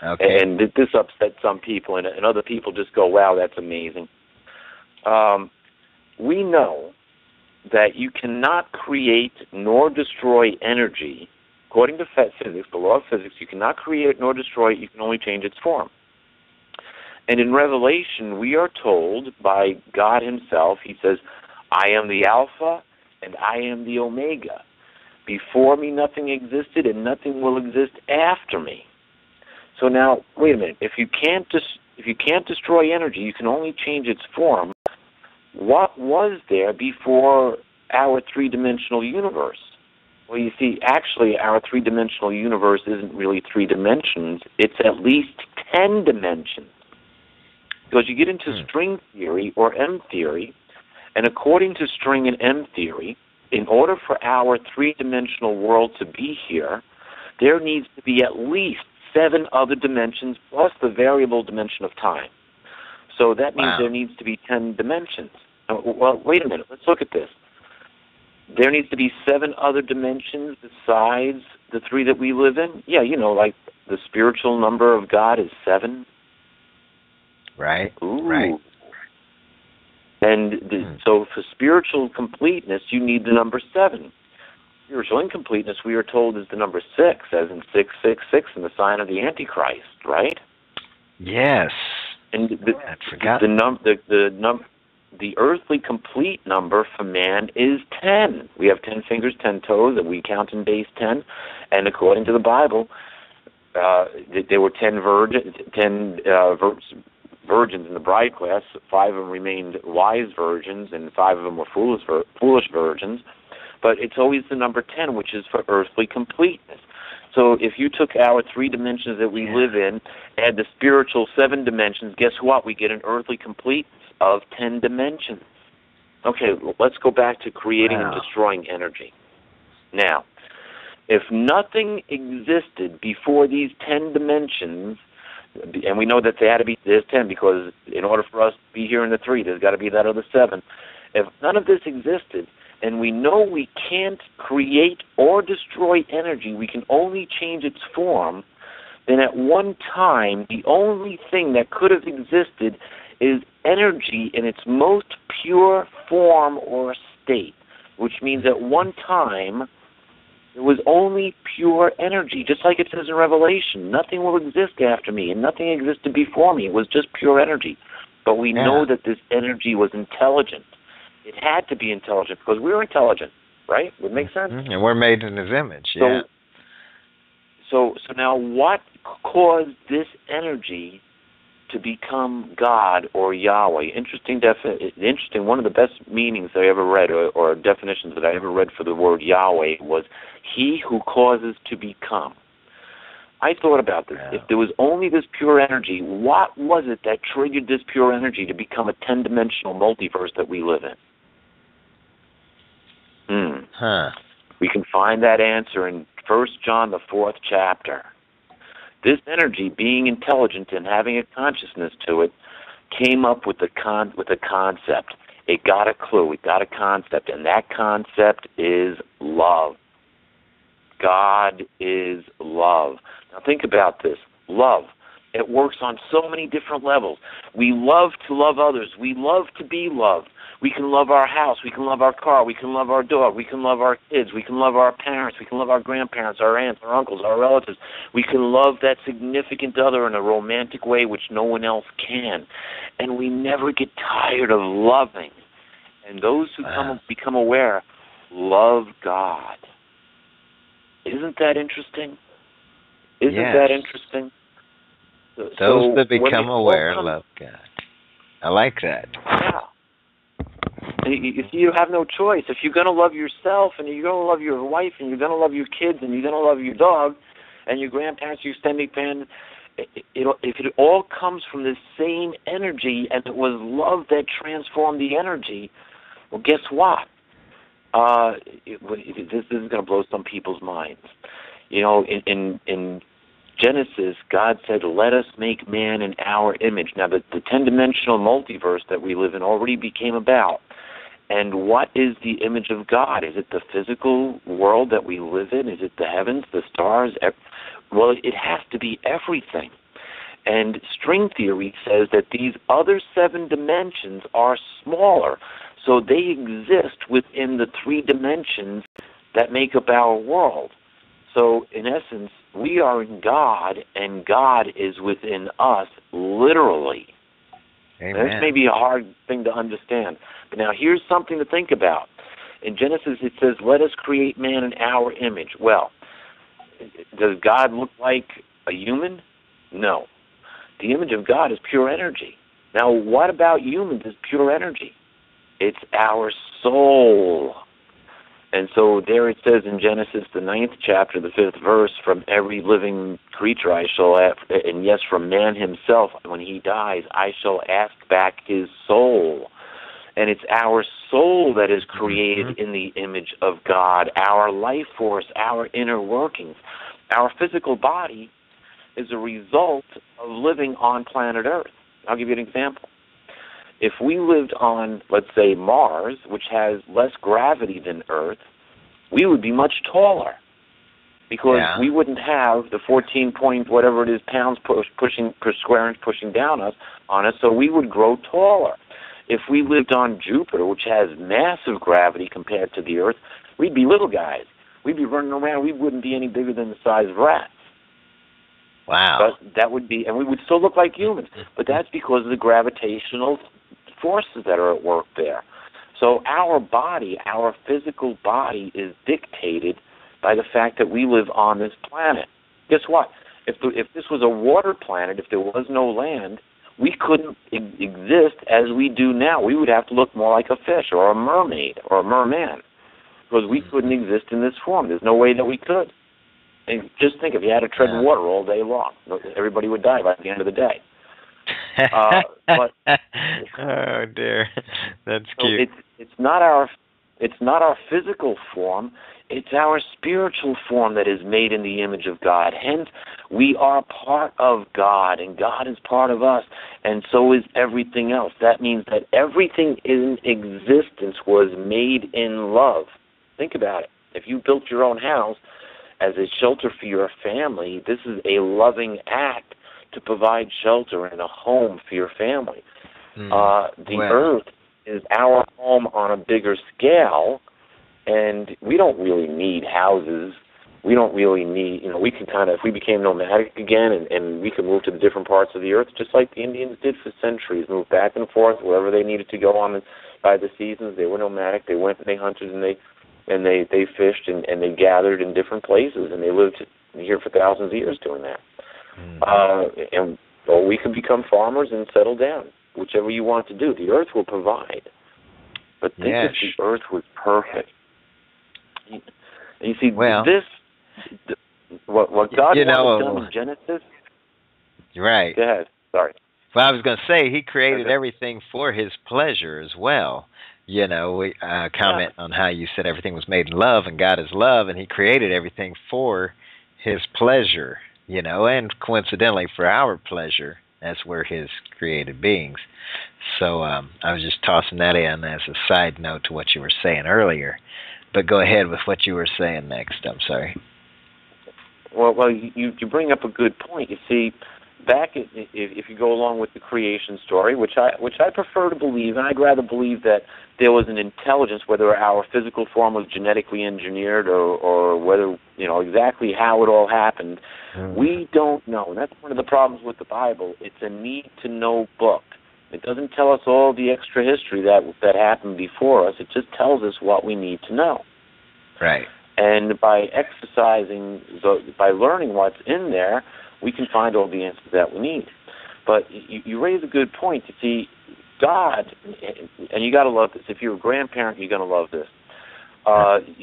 Okay. And this upset some people, and other people just go, wow, that's amazing. We know that you cannot create nor destroy energy. According to physics, the law of physics, you cannot create it nor destroy it. You can only change its form. And in Revelation, we are told by God himself, he says, I am the Alpha and I am the Omega. Before me nothing existed and nothing will exist after me. So now, wait a minute. If you can't destroy energy, you can only change its form. What was there before our three-dimensional universe? Well, you see, actually, our three-dimensional universe isn't really 3 dimensions. It's at least 10 dimensions. Because you get into string theory or M theory, and according to string and M theory, in order for our 3-dimensional world to be here, there needs to be at least 7 other dimensions plus the variable dimension of time. So that means there needs to be 10 dimensions. Well, wait a minute. Let's look at this. There needs to be 7 other dimensions besides the 3 that we live in? Yeah, like the spiritual number of God is 7. Right. Ooh. Right. And so for spiritual completeness, you need the number 7. Spiritual incompleteness, we are told, is the number 6, as in 666 in the sign of the Antichrist, right? Yes. And I forgot. the earthly complete number for man is 10. We have 10 fingers, 10 toes, and we count in base 10. And according to the Bible, there were 10 virgins in the bride class. 5 of them remained wise virgins, and 5 of them were foolish virgins. But it's always the number 10, which is for earthly completeness. So if you took our 3 dimensions that we live in, add the spiritual 7 dimensions, guess what? We get an earthly completeness of 10 dimensions. Okay, let's go back to creating and destroying energy. Now, if nothing existed before these 10 dimensions, and we know that there's 10, because in order for us to be here in the 3, there's got to be that other 7. If none of this existed, and we know we can't create or destroy energy, we can only change its form, then at one time, the only thing that could have existed is energy in its most pure form or state, which means at one time, there was only pure energy, just like it says in Revelation. Nothing will exist after me, and nothing existed before me. It was just pure energy. But we know that this energy was intelligent. It had to be intelligent because we were intelligent, right? Would make sense? Mm-hmm. And we're made in His image, So now what caused this energy to become God or Yahweh? Interesting. One of the best meanings I ever read, or definitions that I ever read for the word Yahweh, was He who causes to become. I thought about this. If there was only this pure energy, what was it that triggered this pure energy to become a 10-dimensional multiverse that we live in? We can find that answer in 1 John, the 4th chapter. This energy, being intelligent and having a consciousness to it, came up with a concept. It got a clue. It got a concept, and that concept is love. God is love. Now think about this. Love. It works on so many different levels. We love to love others. We love to be loved. We can love our house. We can love our car. We can love our dog. We can love our kids. We can love our parents. We can love our grandparents, our aunts, our uncles, our relatives. We can love that significant other in a romantic way which no one else can. And we never get tired of loving. And those who become aware love God. Isn't that interesting? Isn't that interesting? Those that become aware love God. I like that. Yeah. You see, you have no choice. If you're going to love yourself, and you're going to love your wife, and you're going to love your kids, and you're going to love your dog, and your grandparents, your extended family, if it all comes from this same energy, and it was love that transformed the energy, well, guess what? This is going to blow some people's minds. You know, in Genesis, God said, let us make man in our image. Now, the 10-dimensional multiverse that we live in already became about. And what is the image of God? Is it the physical world that we live in? Is it the heavens, the stars? Well, it has to be everything. And string theory says that these other 7 dimensions are smaller, so they exist within the 3 dimensions that make up our world. So, in essence, we are in God, and God is within us, literally. Amen. This may be a hard thing to understand. But now, here's something to think about. In Genesis, it says, let us create man in our image. Well, does God look like a human? No. The image of God is pure energy. Now, what about humans is pure energy? It's our soul. And so there it says in Genesis, the 9th chapter, the 5th verse, from every living creature I shall ask, and yes, from man himself, when he dies, I shall ask back his soul. And it's our soul that is created in the image of God, our life force, our inner workings. Our physical body is a result of living on planet Earth. I'll give you an example. If we lived on, let's say, Mars, which has less gravity than Earth, we would be much taller because we wouldn't have the 14 point whatever it is pounds pushing per square inch pushing down on us, so we would grow taller. If we lived on Jupiter, which has massive gravity compared to the Earth, we'd be little guys. We'd be running around. We wouldn't be any bigger than the size of rats. Wow. But that would be, and we would still look like humans. But that's because of the gravitational forces that are at work there. So our body, our physical body, is dictated by the fact that we live on this planet. Guess what? If this was a water planet, if there was no land, we couldn't exist as we do now. We would have to look more like a fish or a mermaid or a merman, because we couldn't exist in this form. There's no way that we could. And just think, if you had to tread in water all day long, everybody would die by the end of the day. But oh dear, that's cute. So it's not our physical form. It's our spiritual form that is made in the image of God. Hence, we are part of God, and God is part of us, and so is everything else. That means that everything in existence was made in love. Think about it. If you built your own house as a shelter for your family, this is a loving act to provide shelter and a home for your family. The earth is our home on a bigger scale, and we don't really need houses. We don't really need, we can kind of, if we became nomadic again and we could move to the different parts of the earth, just like the Indians did for centuries, move back and forth wherever they needed to go on by the seasons. They were nomadic. They went and they hunted and they fished and they gathered in different places, and they lived here for thousands of years doing that. Or we could become farmers and settle down, whichever you want to do. The earth will provide. But think if the earth was perfect. And you see, what God wanted done in Genesis. Right. Go ahead. Sorry. Well, I was going to say, he created everything for his pleasure as well. We comment on how you said everything was made in love, and God is love, and he created everything for his pleasure, and coincidentally for our pleasure, as we're his created beings. So I was just tossing that in as a side note to what you were saying earlier. But go ahead with what you were saying next. I'm sorry. Well, you bring up a good point. You see, if you go along with the creation story, which I prefer to believe, and I'd rather believe that there was an intelligence, whether our physical form was genetically engineered or whether, exactly how it all happened. We don't know. And that's one of the problems with the Bible. It's a need-to-know book. It doesn't tell us all the extra history that happened before us. It just tells us what we need to know. Right. And by by learning what's in there, we can find all the answers that we need. But you raise a good point. You see, God, and you got to love this. If you're a grandparent, you're going to love this.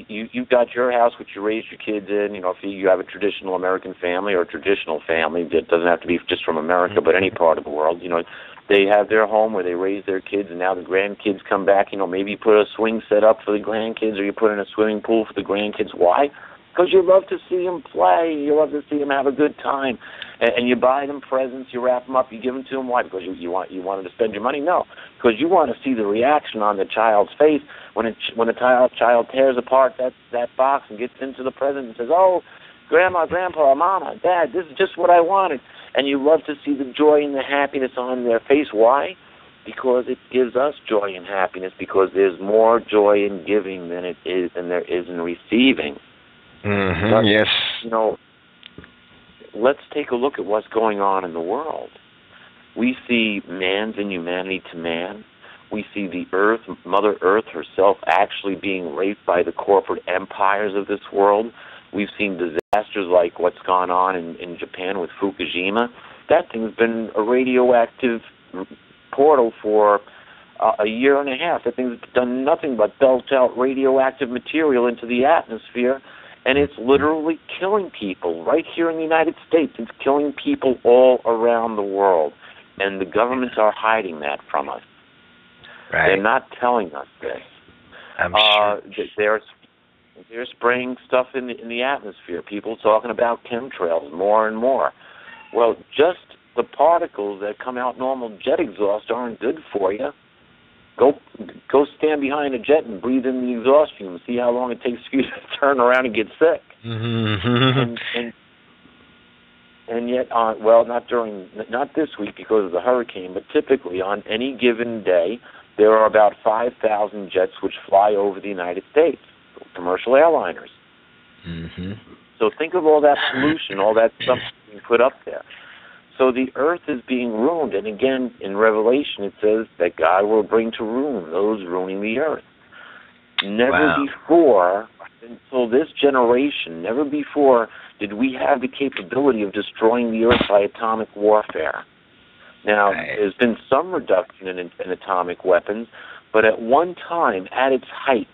You've got your house, which you raised your kids in. If you have a traditional American family or a traditional family, that doesn't have to be just from America, but any part of the world. They have their home where they raise their kids, and now the grandkids come back. Maybe you put a swing set up for the grandkids, or you put in a swimming pool for the grandkids. Why? Because you love to see them play. You love to see them have a good time. And you buy them presents, you wrap them up, you give them to them. Why? Because you wanted to spend your money? No. Because you want to see the reaction on the child's face when the child tears apart that box and gets into the present and says, "Oh, Grandma, Grandpa, Mama, Dad, this is just what I wanted." And you love to see the joy and the happiness on their face. Why? Because it gives us joy and happiness, because there's more joy in giving than there is in receiving. Mm-hmm. But, yes. Let's take a look at what's going on in the world. We see man's inhumanity to man. We see the earth, Mother Earth herself, actually being raped by the corporate empires of this world. We've seen disasters like what's gone on in Japan with Fukushima. That thing's been a radioactive portal for a year and a half. That thing's done nothing but belt out radioactive material into the atmosphere, and it's literally killing people right here in the United States. It's killing people all around the world, and the governments are hiding that from us. Right. They're not telling us this. I'm sure. They're spraying stuff in the atmosphere. People talking about chemtrails more and more. Well, just the particles that come out normal jet exhaust aren't good for you. Go stand behind a jet and breathe in the exhaust fumes. See how long it takes for you to turn around and get sick. Mm-hmm. And yet, not this week because of the hurricane, but typically on any given day, there are about 5,000 jets which fly over the United States, commercial airliners. Mm-hmm. So think of all that pollution, all that stuff being put up there. So the earth is being ruined. And again, in Revelation, it says that God will bring to ruin those ruining the earth. Never before, until this generation, never before did we have the capability of destroying the earth by atomic warfare. Now, there's been some reduction in atomic weapons, but at one time, at its height,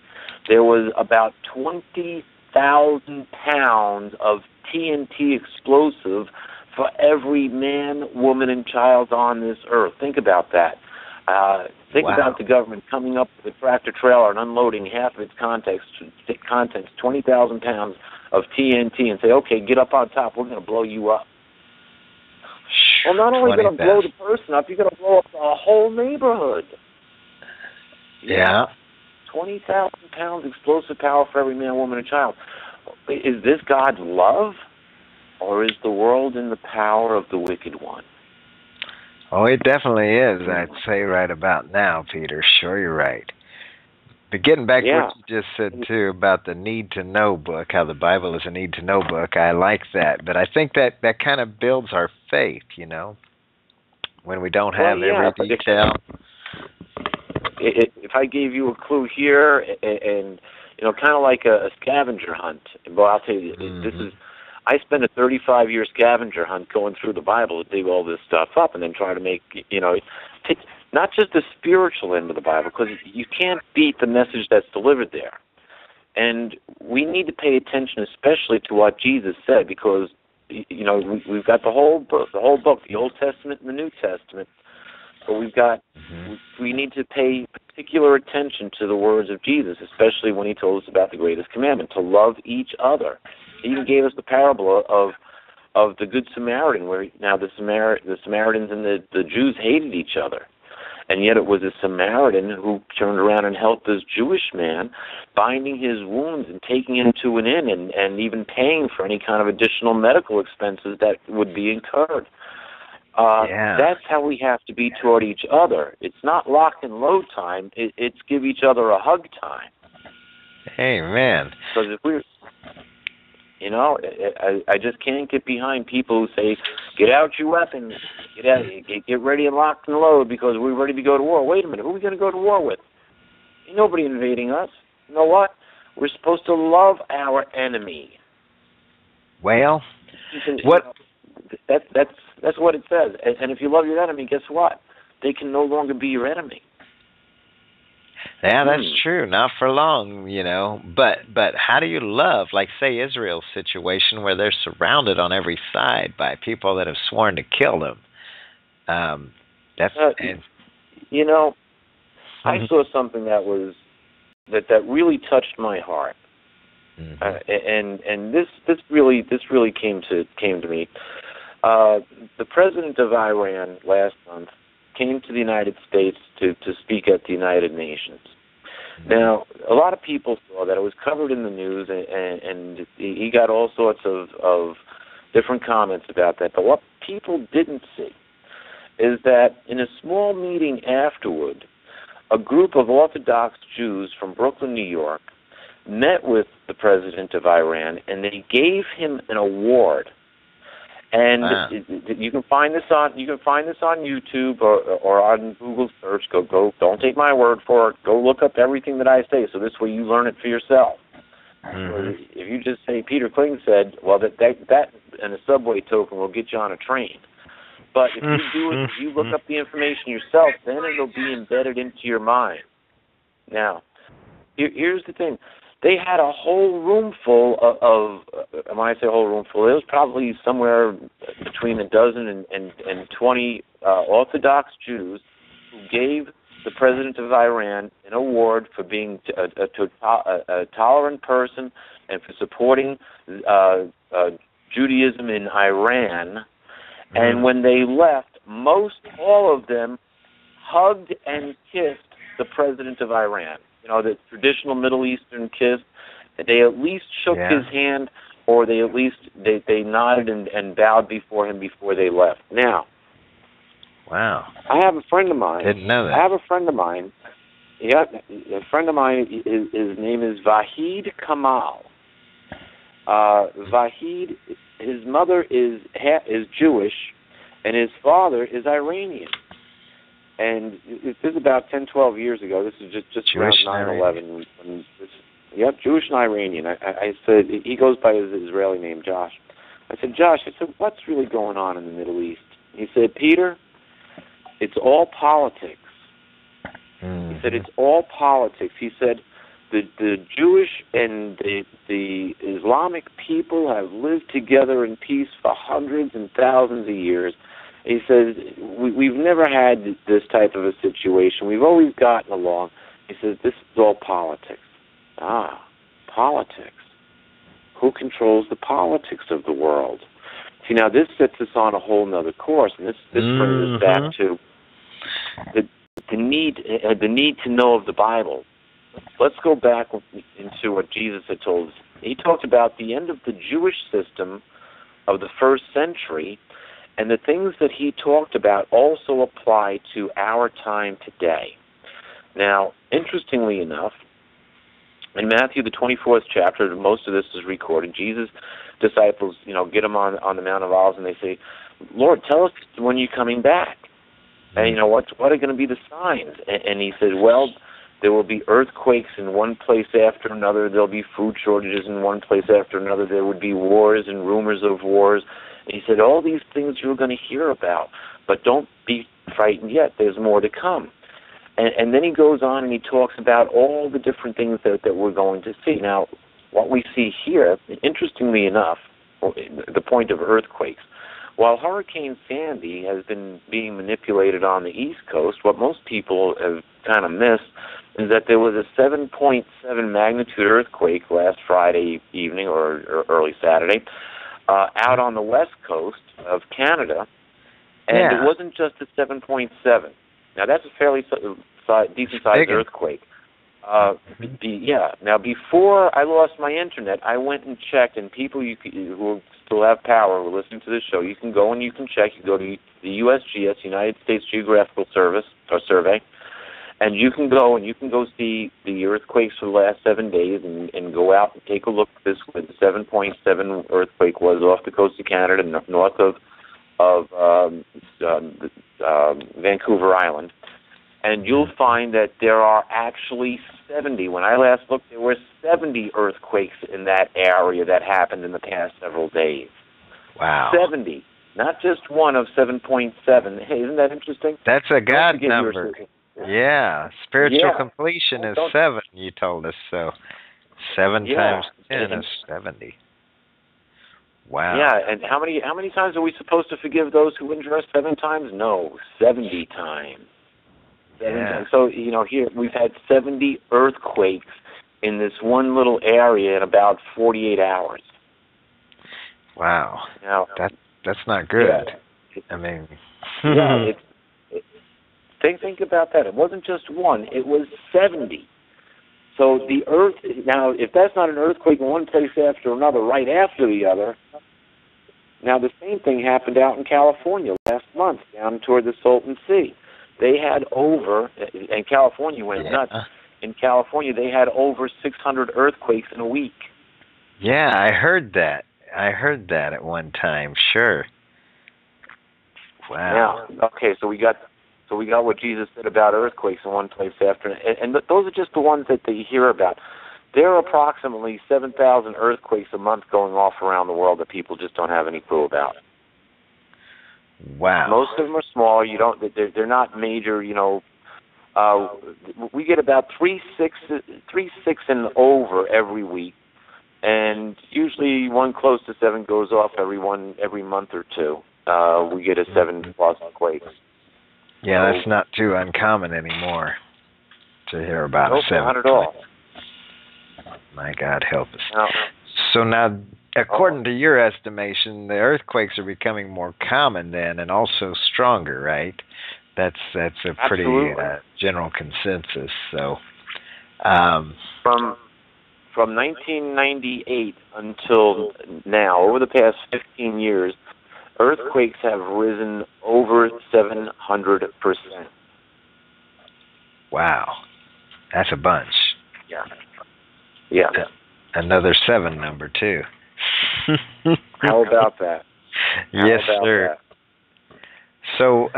there was about 20,000 pounds of TNT explosive for every man, woman, and child on this earth. Think about that. Think about the government coming up with a tractor trailer and unloading half of its contents, 20,000 pounds of TNT, and say, okay, get up on top, we're going to blow you up. Well, not only going to blow the person up, you're going to blow up a whole neighborhood. Yeah. 20,000 pounds explosive power for every man, woman, and child. Is this God's love, or is the world in the power of the wicked one? Oh, it definitely is, I'd say, right about now, Peter. Sure, you're right. But getting back to what you just said, too, about the need-to-know book, how the Bible is a need-to-know book, I like that. But I think that kind of builds our faith, you know, when we don't have every detail. If I gave you a clue here, and you know, kind of like a scavenger hunt, well, I'll tell you, this is, I spent a 35-year scavenger hunt going through the Bible to dig all this stuff up and then try to make, you know, not just the spiritual end of the Bible, because you can't beat the message that's delivered there. And we need to pay attention especially to what Jesus said, because, you know, we've got the whole book, the Old Testament and the New Testament, but we've got, we need to pay particular attention to the words of Jesus, especially when he told us about the greatest commandment, to love each other. He even gave us the parable of the Good Samaritan, where now the Samaritans and the Jews hated each other. And yet it was a Samaritan who turned around and helped this Jewish man, binding his wounds and taking him to an inn and even paying for any kind of additional medical expenses that would be incurred. That's how we have to be toward each other. It's not lock and load time. It's give each other a hug time. Amen. Because if we're... You know, I just can't get behind people who say, get out your weapons, get ready and lock and load because we're ready to go to war. Wait a minute, who are we going to go to war with? Ain't nobody invading us. You know what? We're supposed to love our enemy. Well, what? That's what it says. And if you love your enemy, guess what? They can no longer be your enemy. Yeah, that's true. Not for long, you know. But how do you love, like, say, Israel's situation where they're surrounded on every side by people that have sworn to kill them? You know, I saw something that really touched my heart, and this really came to me. The president of Iran last month came to the United States to speak at the United Nations. Now, a lot of people saw that. It was covered in the news, and he got all sorts of different comments about that. But what people didn't see is that in a small meeting afterward, a group of Orthodox Jews from Brooklyn, New York, met with the president of Iran, and they gave him an award. And you can find this on YouTube or on Google search. Go. Don't take my word for it. Go look up everything that I say. So this way you learn it for yourself. If you just say Peter Kling said, well, that and a subway token will get you on a train. But if you do it, if you look up the information yourself, then it'll be embedded into your mind. Now, here's the thing. They had a whole room full of when I say whole room full, it was probably somewhere between a dozen and 20 Orthodox Jews who gave the president of Iran an award for being a tolerant person and for supporting Judaism in Iran. And when they left, all of them hugged and kissed the president of Iran. You know, the traditional Middle Eastern kiss. They at least shook his hand, or they at least they nodded and bowed before him before they left. Now, wow, I have a friend of mine. Didn't know that. I have a friend of mine. Yeah, a friend of mine. His name is Vahid Kamal. Vahid, his mother is Jewish, and his father is Iranian. And this is about 10, 12 years ago. This is just around 9/11. Yep, Jewish and Iranian. I said, he goes by his Israeli name, Josh. I said, Josh, what's really going on in the Middle East? He said, Peter, it's all politics. He said, it's all politics. He said, the Jewish and the Islamic people have lived together in peace for hundreds and thousands of years. He says, we've never had this type of a situation. We've always gotten along. He says, this is all politics. Ah, politics. Who controls the politics of the world? See, now this sets us on a whole nother course, and this brings us back to the need to know of the Bible. Let's go back into what Jesus had told us. He talked about the end of the Jewish system of the first century, and the things that he talked about also apply to our time today. Now, interestingly enough, in Matthew, the 24th chapter, most of this is recorded. Jesus' disciples, get him on the Mount of Olives, and they say, Lord, tell us when you're coming back. And, what are going to be the signs? And he said, well, there will be earthquakes in one place after another. There'll be food shortages in one place after another. There would be wars and rumors of wars. And he said, all these things you're going to hear about, but don't be frightened yet. There's more to come. And then he goes on and he talks about all the different things that we're going to see. Now, what we see here, interestingly enough, the point of earthquakes, while Hurricane Sandy has been being manipulated on the East Coast, what most people have kind of missed is that there was a 7.7 magnitude earthquake last Friday evening or early Saturday out on the West Coast of Canada, and it wasn't just a 7.7. Now, that's a fairly decent-sized earthquake. Now, before I lost my internet, I went and checked, and people who still have power who are listening to this show, you can go and you can check. You go to the USGS, United States Geographical Survey, and you can go see the earthquakes for the last 7 days and go out and take a look at this, where the 7.7 earthquake was off the coast of Canada, north of Vancouver Island. And you'll find that there are actually 70. When I last looked, there were 70 earthquakes in that area that happened in the past several days. Wow. 70. Not just one of 7.7. Hey, isn't that interesting? That's a God number. Yeah. Spiritual completion is 7, you told us. So 7 times 10 is 70. Wow. Yeah, and how many times are we supposed to forgive those who injure us? 7 times? No, 70 times. 7 times. So, here we've had 70 earthquakes in this one little area in about 48 hours. Wow. Now, that's not good. I mean... think about that. It wasn't just one. It was 70. So the earth... Now, if that's not an earthquake in one place after another, right after the other... Now, the same thing happened out in California last month, down toward the Salton Sea. They had over, and California went nuts. In California, they had over 600 earthquakes in a week. Yeah, I heard that. At one time. Sure. Wow. Yeah. Okay, so we got what Jesus said about earthquakes in one place after, and those are just the ones that you hear about. There are approximately 7,000 earthquakes a month going off around the world that people just don't have any clue about. Wow. Most of them are small. They're not major. We get about 3.6 and over every week, and usually one close to 7 goes off every month or two. We get a 7+ quake. Yeah, that's not too uncommon anymore to hear about a 7. Not at all. My God, help us. No. So now, according to your estimation, the earthquakes are becoming more common then, and also stronger, right? That's a pretty general consensus. So, from 1998 until now, over the past 15 years, earthquakes have risen over 700%. Wow, that's a bunch. Yeah. Yeah. Another 7 number, too. How about that? Yes, sir. So,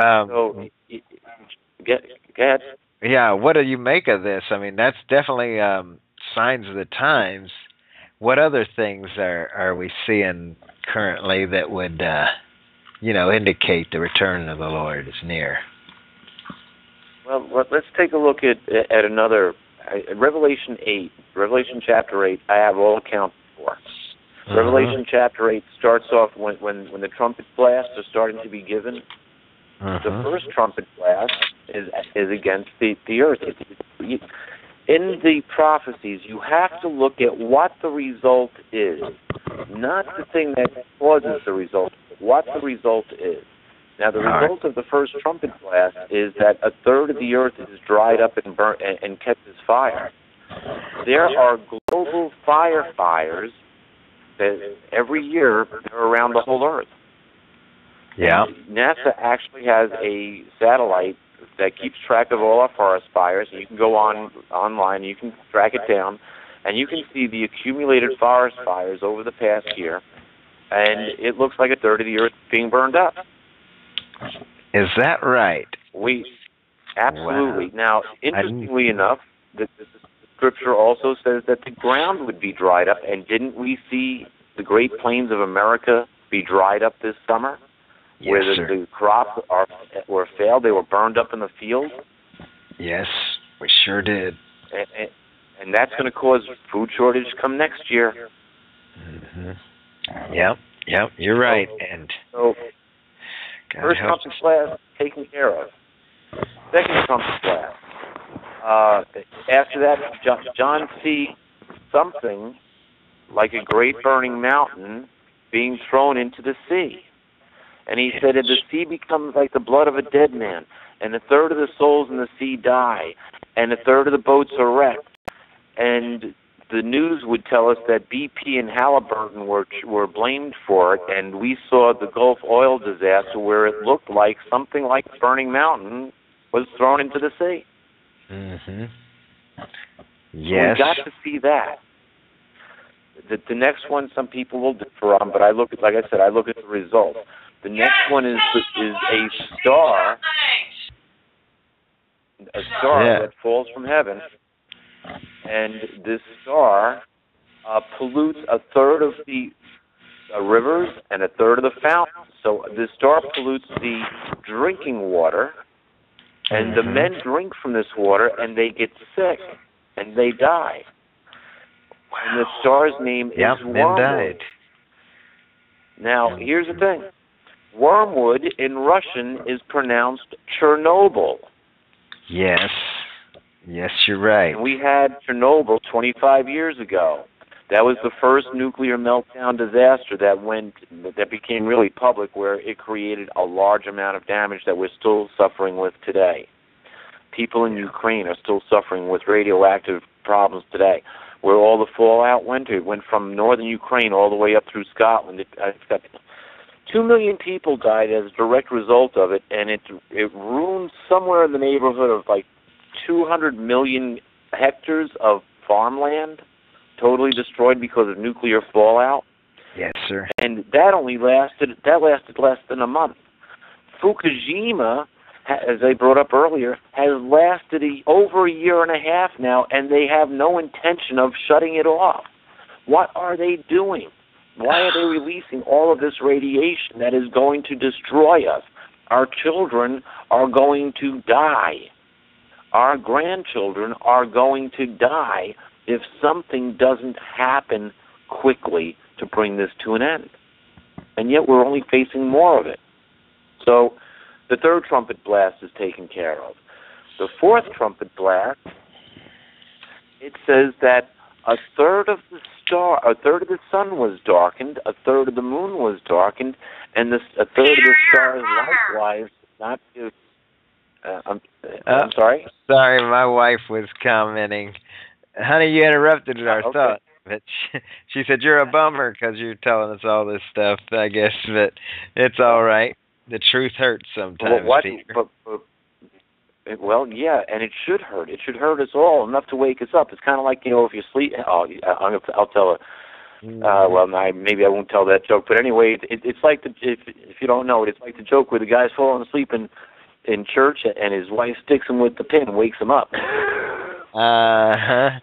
get ahead. Yeah, what do you make of this? I mean, that's definitely signs of the times. What other things are we seeing currently that would, indicate the return of the Lord is near? Well, let's take a look at another Revelation 8. Revelation chapter 8. I have all accounts for. Revelation chapter 8 starts off when the trumpet blasts are starting to be given. The first trumpet blast is against the earth. In the prophecies, you have to look at what the result is, not the thing that causes the result, but what the result is. Now, the result of the first trumpet blast is that a third of the earth is dried up and burnt and catches fire. There are global fires that every year they're around the whole earth. Yeah. NASA actually has a satellite that keeps track of all our forest fires. You can go online, you can track it down, and you can see the accumulated forest fires over the past year, and it looks like a third of the earth being burned up. Is that right? Absolutely. Wow. Now, interestingly enough, the Scripture also says that the ground would be dried up, and didn't we see the Great Plains of America be dried up this summer? Yes, where sir. The crops were failed, they were burned up in the field? Yes, we sure did. And that's going to cause food shortage come next year. Yep, you're right. So first trumpet blast taken care of. Second trumpet blast. After that, John sees something like a great burning mountain being thrown into the sea. And he said, and the sea becomes like the blood of a dead man, and a third of the souls in the sea die, and a third of the boats are wrecked. And the news would tell us that BP and Halliburton were blamed for it, and we saw the Gulf oil disaster where it looked like something like a burning mountain was thrown into the sea. Yes. So we got to see that. The next one, some people will differ on, but I look at the result. The next one is a star that falls from heaven, and this star pollutes a third of the rivers and a third of the fountains. So this star pollutes the drinking water, and the men drink from this water, and they get sick, and they die. Wow. And the star's name is Wormwood. Now, here's the thing. Wormwood in Russian is pronounced Chernobyl. Yes, you're right. And we had Chernobyl 25 years ago. That was the first nuclear meltdown disaster that became really public, where it created a large amount of damage that we're still suffering with today. People in Ukraine are still suffering with radioactive problems today, where all the fallout went to. It went from northern Ukraine all the way up through Scotland. It's got 2 million people died as a direct result of it, and it ruined somewhere in the neighborhood of like 200 million hectares of farmland, totally destroyed because of nuclear fallout. Yes, sir. And that lasted less than a month. Fukushima, as I brought up earlier, has lasted over a year and a half now, and they have no intention of shutting it off. What are they doing? Why are they releasing all of this radiation that is going to destroy us? Our children are going to die. Our grandchildren are going to die if something doesn't happen quickly to bring this to an end. And yet we're only facing more of it. So the third trumpet blast is taken care of. The fourth trumpet blast, it says that a third of the sun was darkened, a third of the moon was darkened, and a third of the stars likewise not give. I'm sorry? Sorry, my wife was commenting. Honey, you interrupted our thought. But she said, you're a bummer because you're telling us all this stuff, I guess, but it's all right. The truth hurts sometimes, Peter. Well, yeah, and it should hurt. It should hurt us all enough to wake us up. It's kind of like, if you sleep. I'll tell Well, maybe I won't tell that joke, but anyway, it's like if you don't know it, it's like the joke where the guy's falling asleep in church and his wife sticks him with the pin and wakes him up.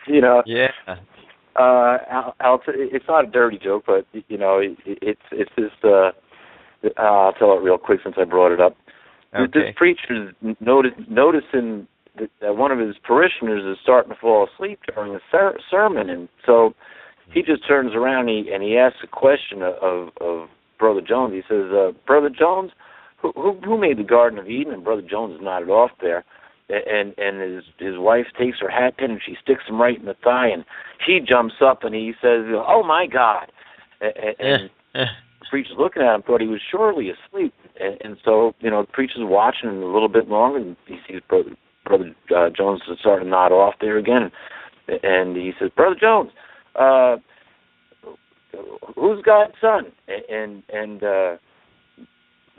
You know. Yeah. It's not a dirty joke, but you know, it's just. I'll tell it real quick since I brought it up. Okay. This preacher noticing that one of his parishioners is starting to fall asleep during the sermon, and so he just turns around and he asks a question of Brother Jones. He says, "Brother Jones, who made the Garden of Eden?" And Brother Jones is nodded off there, and his wife takes her hat pin and she sticks him right in the thigh, and he jumps up and he says, "Oh my God!" And the preacher's looking at him, thought he was surely asleep, and so you know the preacher's watching him a little bit longer, and he sees Brother Jones is starting to nod off there again, and he says, "Brother Jones, who's God's son?" And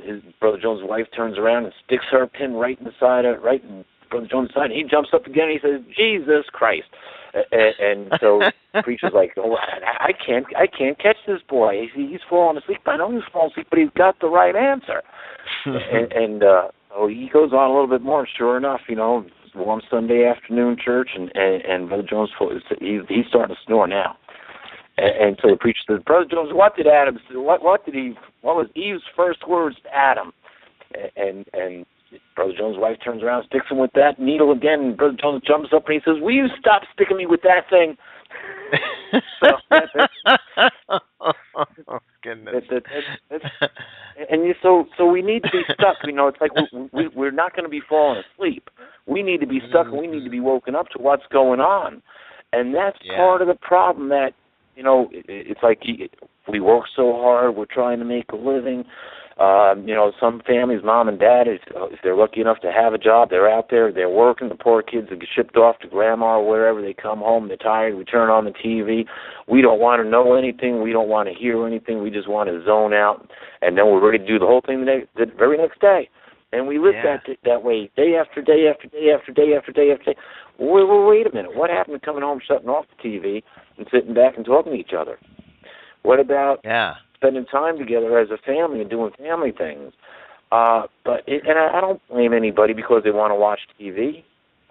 his Brother Jones' wife turns around and sticks her pin right in Brother Jones' side. And he jumps up again. And he says, "Jesus Christ!" And so the preacher's like, "Oh, I can't catch this boy. He's falling asleep. I know he's falling asleep, but he's got the right answer." and so he goes on a little bit more. Sure enough, you know, it's a warm Sunday afternoon church, and Brother Jones, he's starting to snore now. And so the preacher says, "Brother Jones, what did Adam say? What was Eve's first words to Adam?" And Brother Jones' wife turns around, sticks him with that needle again, and Brother Jones jumps up and he says, "Will you stop sticking me with that thing?" Oh, goodness. So we need to be stuck. You know, it's like we're not going to be falling asleep. We need to be stuck, and we need to be woken up to what's going on. And that's part of the problem that, you know, it's like we work so hard, we're trying to make a living. You know, some families, mom and dad, if they're lucky enough to have a job, they're out there, they're working. The poor kids are shipped off to grandma or wherever. They come home, they're tired. We turn on the TV. We don't want to know anything. We don't want to hear anything. We just want to zone out, and then we're ready to do the whole thing the very next day. And we live that way day after day after day after day after day after day. Well, wait a minute. What happened to coming home, shutting off the TV, and sitting back and talking to each other? What about spending time together as a family and doing family things? I don't blame anybody because they want to watch TV,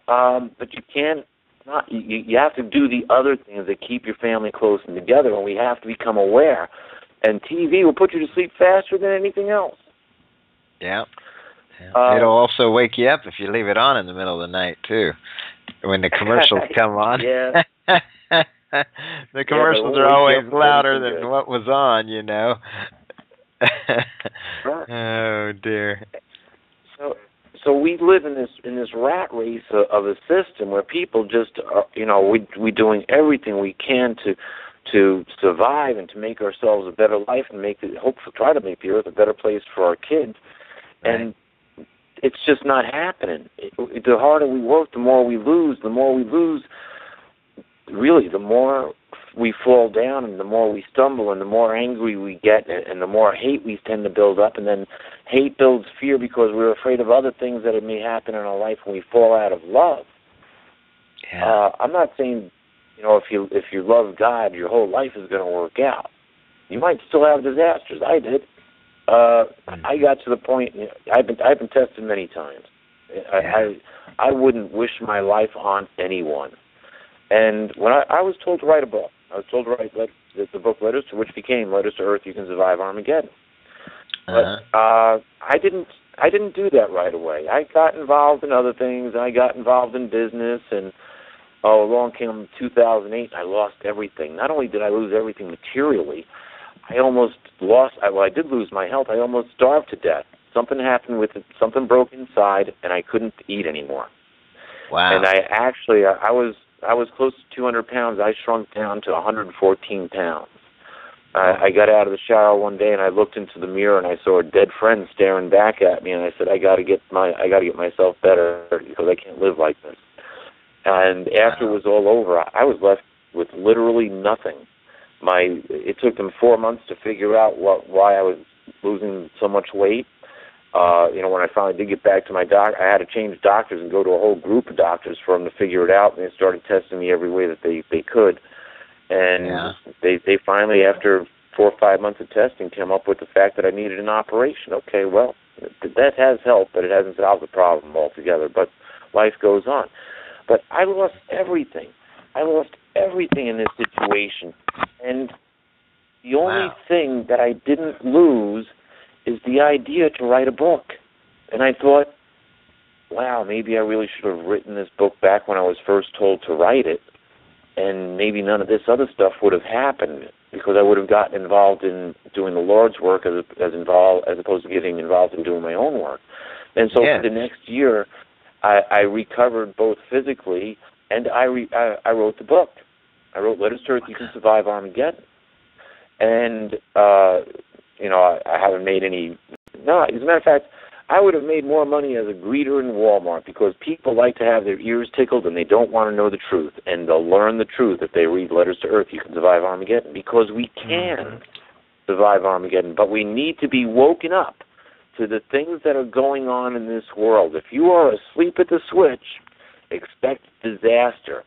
but you can't. You have to do the other things that keep your family close and together, and we have to become aware. And TV will put you to sleep faster than anything else. Yeah. It'll also wake you up if you leave it on in the middle of the night too, when the commercials come on. Yeah. The commercials are always louder than what was on, you know. Oh dear. So we live in this rat race of a system where people just are, you know, we doing everything we can to survive and to make ourselves a better life and try to make the earth a better place for our kids, and it's just not happening. The harder we work, the more we lose. The more we lose, really, the more we fall down, and the more we stumble, and the more angry we get, and the more hate we tend to build up, and then hate builds fear because we're afraid of other things that may happen in our life when we fall out of love. Yeah. I'm not saying, you know, if you love God, your whole life is going to work out. You might still have disasters. I did. I got to the point. You know, I've been tested many times. I wouldn't wish my life on anyone. And when I was told to write a book, I was told to write the book Letters to, which became Letters to Earth You Can Survive Armageddon. But I didn't do that right away. I got involved in other things. I got involved in business, and along came 2008, and I lost everything. Not only did I lose everything materially, I almost lost. I did lose my health. I almost starved to death. Something happened with it. Something broke inside, and I couldn't eat anymore. Wow. And I was close to 200 pounds. I shrunk down to 114 pounds. I got out of the shower one day and I looked into the mirror and I saw a dead friend staring back at me, and I said, I got to get myself better because I can't live like this. And after it was all over, I was left with literally nothing. It took them 4 months to figure out why I was losing so much weight. You know, when I finally did get back to my doc, I had to change doctors and go to a whole group of doctors for them to figure it out, and they started testing me every way that they could. And they finally, after 4 or 5 months of testing, came up with the fact that I needed an operation. Okay, well, that has helped, but it hasn't solved the problem altogether. But life goes on. But I lost everything. I lost everything in this situation. And the only thing that I didn't lose is the idea to write a book. And I thought, wow, maybe I really should have written this book back when I was first told to write it. And maybe none of this other stuff would have happened, because I would have gotten involved in doing the Lord's work as opposed to getting involved in doing my own work. And so for the next year, I recovered both physically, and I wrote the book. I wrote Letters to Earth You Can Survive Armageddon. And, I haven't made any... No, as a matter of fact, I would have made more money as a greeter in Walmart, because people like to have their ears tickled and they don't want to know the truth. And they'll learn the truth if they read Letters to Earth You Can Survive Armageddon, because we can survive Armageddon. But we need to be woken up to the things that are going on in this world. If you are asleep at the switch, expect disaster.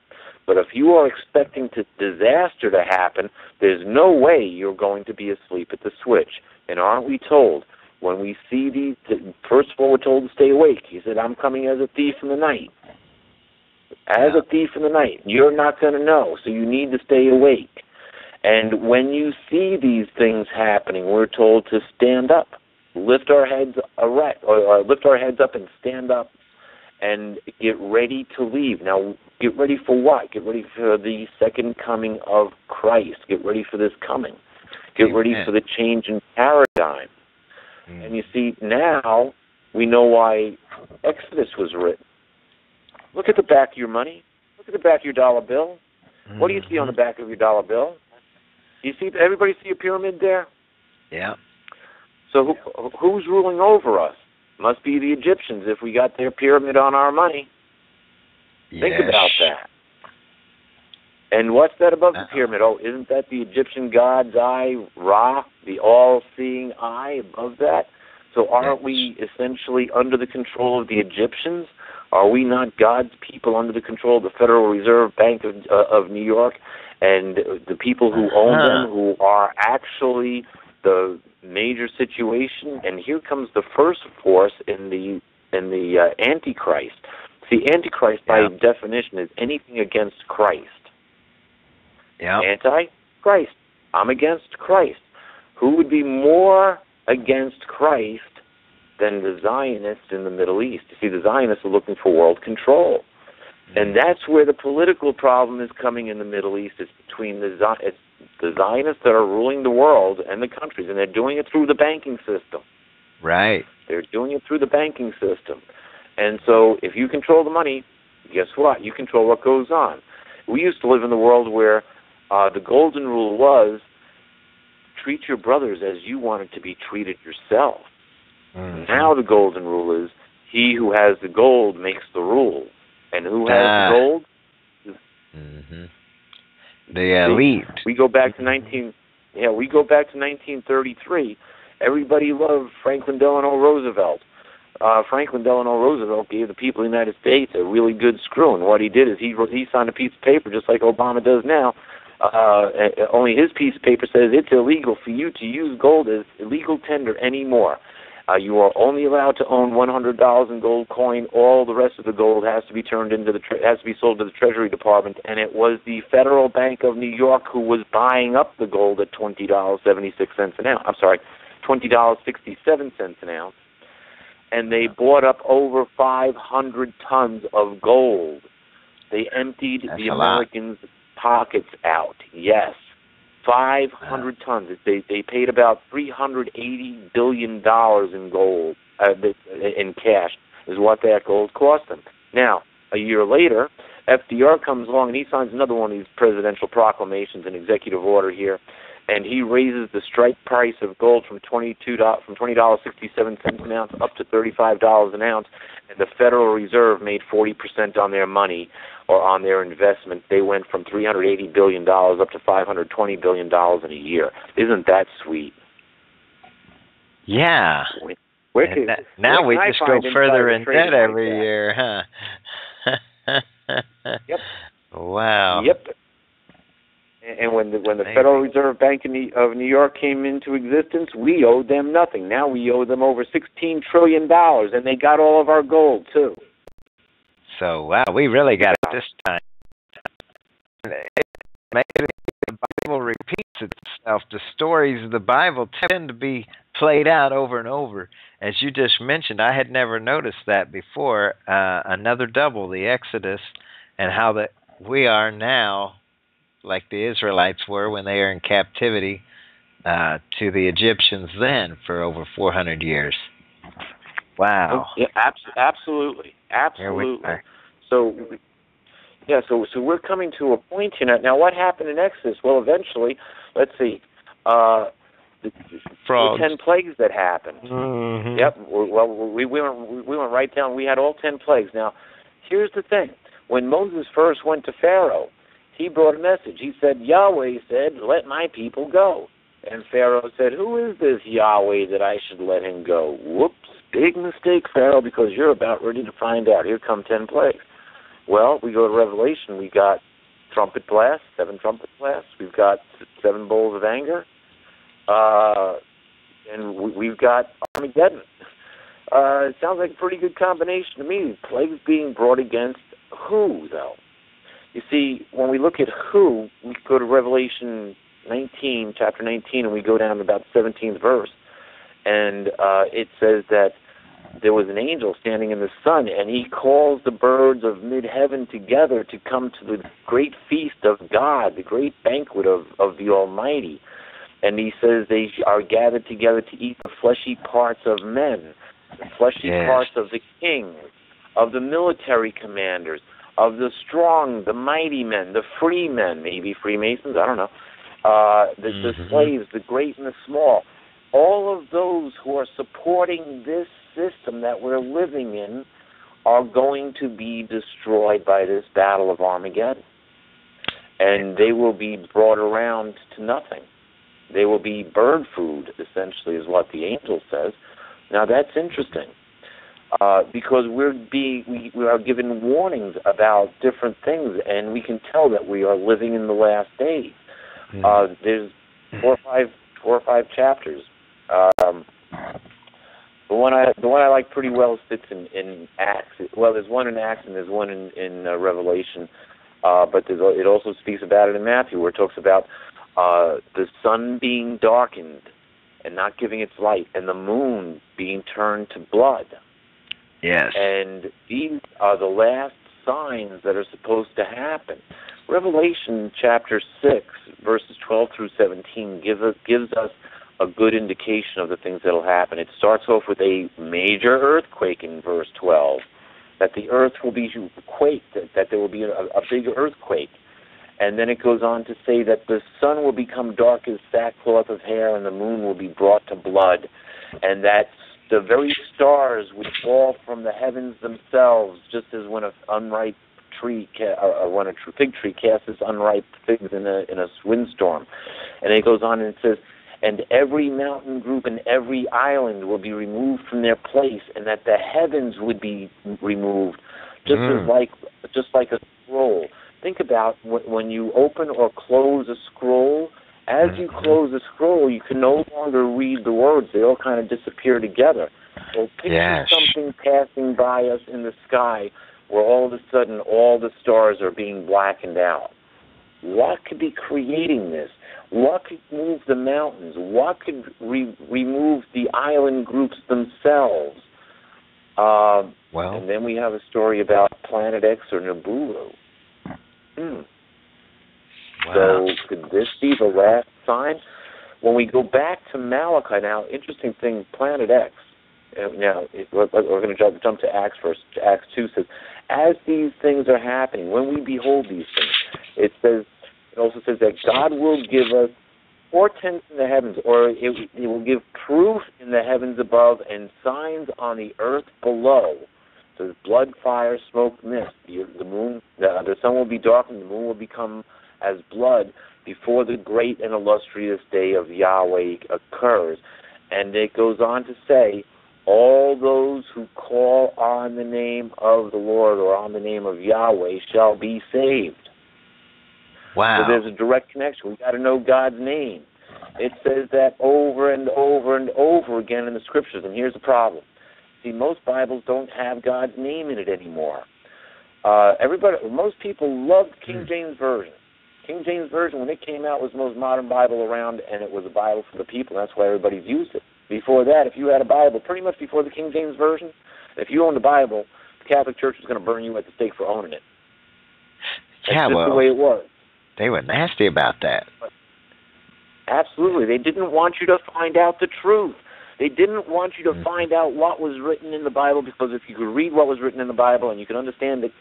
But if you are expecting disaster to happen, there's no way you're going to be asleep at the switch. And aren't we told, when we see these, first of all, we're told to stay awake. He said, I'm coming as a thief in the night. As a thief in the night. You're not going to know, so you need to stay awake. And when you see these things happening, we're told to stand up, lift our heads erect, or lift our heads up and stand up and get ready to leave. Now, get ready for what? Get ready for the second coming of Christ. Get ready for this coming. Get ready for the change in paradigm. And you see, now we know why Exodus was written. Look at the back of your money. Look at the back of your dollar bill. What do you see on the back of your dollar bill? You see, everybody see a pyramid there? Yeah. So who's ruling over us? Must be the Egyptians if we got their pyramid on our money. Yes. Think about that. And what's that above the pyramid? Oh, isn't that the Egyptian god's eye, Ra, the all-seeing eye above that? So aren't we essentially under the control of the Egyptians? Are we not God's people under the control of the Federal Reserve Bank of New York and the people who own them, who are actually the major situation? And here comes the first force in the Antichrist. See, Antichrist, by definition, is anything against Christ. Yeah. Anti-Christ. I'm against Christ. Who would be more against Christ than the Zionists in the Middle East? You see, the Zionists are looking for world control. And that's where the political problem is coming in the Middle East. It's between the Zionists that are ruling the world and the countries, and they're doing it through the banking system. Right. They're doing it through the banking system. And so if you control the money, guess what? You control what goes on. We used to live in the world where the golden rule was treat your brothers as you wanted to be treated yourself. Now the golden rule is he who has the gold makes the rules. And who has the gold? The elite. We go back to 1933. Everybody loved Franklin Delano Roosevelt. Franklin Delano Roosevelt gave the people of the United States a really good screw. And what he did is he signed a piece of paper just like Obama does now. Only his piece of paper says it's illegal for you to use gold as illegal tender anymore. You are only allowed to own $100 in gold coin. All the rest of the gold has to be turned into has to be sold to the Treasury Department. And it was the Federal Bank of New York who was buying up the gold at $20.76 an ounce. I'm sorry, $20.67 an ounce. And they bought up over 500 tons of gold. They emptied the Americans' pockets out. Yes. 500 tons. They paid about $380 billion in gold, in cash, is what that gold cost them. Now, a year later, FDR comes along and he signs another one of these presidential proclamations, an executive order here, and he raises the strike price of gold from $20.67 an ounce up to $35 an ounce, and the Federal Reserve made 40% on their money or on their investment. They went from $380 billion up to $520 billion in a year. Isn't that sweet? Yeah. Now we just go further in debt every year, huh? Yep. Wow. Yep. And when the Federal Reserve Bank of New York came into existence, we owed them nothing. Now we owe them over $16 trillion, and they got all of our gold, too. So, wow, we really got it this time. Maybe the Bible repeats itself. The stories of the Bible tend to be played out over and over. As you just mentioned, I had never noticed that before. Another double, the Exodus, and how that we are now, like the Israelites were when they are in captivity to the Egyptians then for over 400 years. Wow. Yeah, absolutely. So we're coming to a point here. Now, what happened in Exodus? Well, eventually, let's see, the 10 plagues that happened. Mm-hmm. Yep. Well, we went right down. We had all 10 plagues. Now, here's the thing. When Moses first went to Pharaoh, he brought a message. He said, Yahweh said, let my people go. And Pharaoh said, who is this Yahweh that I should let him go? Whoops, big mistake, Pharaoh, because you're about ready to find out. Here come 10 plagues. Well, we go to Revelation. We got trumpet blasts, 7 trumpet blasts. We've got 7 bowls of anger. And we've got Armageddon. It sounds like a pretty good combination to me. Plagues being brought against who, though? You see, when we look at who, we go to Revelation 19, chapter 19, and we go down to about the 17th verse. And it says that there was an angel standing in the sun, and he calls the birds of mid-heaven together to come to the great feast of God, the great banquet of the Almighty. And he says they are gathered together to eat the fleshy parts of men, the fleshy parts of the kings, of the military commanders, of the strong, the mighty men, the free men, maybe Freemasons, I don't know, the slaves, the great and the small. All of those who are supporting this system that we're living in are going to be destroyed by this battle of Armageddon. And they will be brought around to nothing. They will be bird food, essentially, is what the angel says. Now, that's interesting. Because we are given warnings about different things, and we can tell that we are living in the last days. There's 4 or 5 chapters. The one I like pretty well sits in Acts. Well, there's one in Acts and there's one in Revelation, but it also speaks about it in Matthew, where it talks about the sun being darkened and not giving its light, and the moon being turned to blood. Yes. And these are the last signs that are supposed to happen. Revelation chapter 6, verses 12 through 17 gives us a good indication of the things that will happen. It starts off with a major earthquake in verse 12, that the earth will be quaked, that there will be a big earthquake. And then it goes on to say that the sun will become dark as sackcloth of hair, and the moon will be brought to blood, and that the very stars would fall from the heavens themselves, just as when an unripe tree, when a fig tree casts its unripe figs in a windstorm. And it goes on and it says, and every mountain group and every island will be removed from their place, and that the heavens would be removed, just like a scroll. Think about when you open or close a scroll. As you close the scroll, you can no longer read the words. They all kind of disappear together. Well, picture something passing by us in the sky where all of a sudden all the stars are being blackened out. What could be creating this? What could move the mountains? What could remove the island groups themselves? And then we have a story about Planet X or Nibiru. So could this be the last sign? When we go back to Malachi, now, interesting thing, Planet X, now, we're going to jump to Acts first. Acts 2 says, as these things are happening, when we behold these things, it also says that God will give us portents in the heavens, or it will give proof in the heavens above and signs on the earth below. So there's blood, fire, smoke, mist. The moon, the sun will be darkened, the moon will become as blood before the great and illustrious day of Yahweh occurs. And it goes on to say, all those who call on the name of the Lord or on the name of Yahweh shall be saved. Wow. So there's a direct connection. We've got to know God's name. It says that over and over and over again in the Scriptures, and here's the problem. See, most Bibles don't have God's name in it anymore. Most people loved King James Version. King James Version, when it came out, was the most modern Bible around, and it was a Bible for the people. That's why everybody's used it. Before that, if you had a Bible, pretty much before the King James Version, if you owned a Bible, the Catholic Church was going to burn you at the stake for owning it. That's just the way it was. They were nasty about that. Absolutely. They didn't want you to find out the truth. They didn't want you to find out what was written in the Bible, because if you could read what was written in the Bible and you could understand it,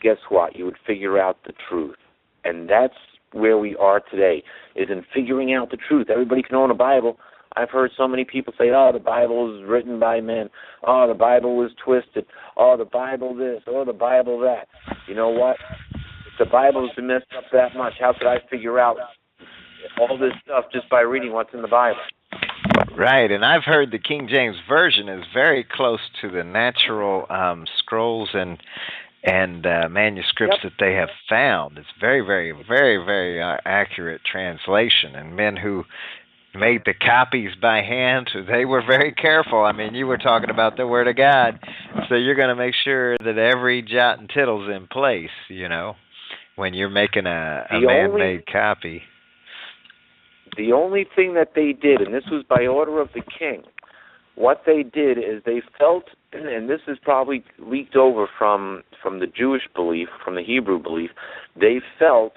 guess what? You would figure out the truth. And that's where we are today, is in figuring out the truth. Everybody can own a Bible. I've heard so many people say, oh, the Bible is written by men. Oh, the Bible was twisted. Oh, the Bible this. Oh, the Bible that. You know what? If the Bible has been messed up that much, how could I figure out all this stuff just by reading what's in the Bible? Right, and I've heard the King James Version is very close to the natural scrolls and manuscripts that they have found. It's very, very, very, very accurate translation. And men who made the copies by hand, they were very careful. I mean, you were talking about the Word of God, so you're going to make sure that every jot and tittle's in place, you know, when you're making a man-made copy. The only thing that they did, and this was by order of the king, what they did is they felt, and this is probably leaked over from the Jewish belief, from the Hebrew belief, they felt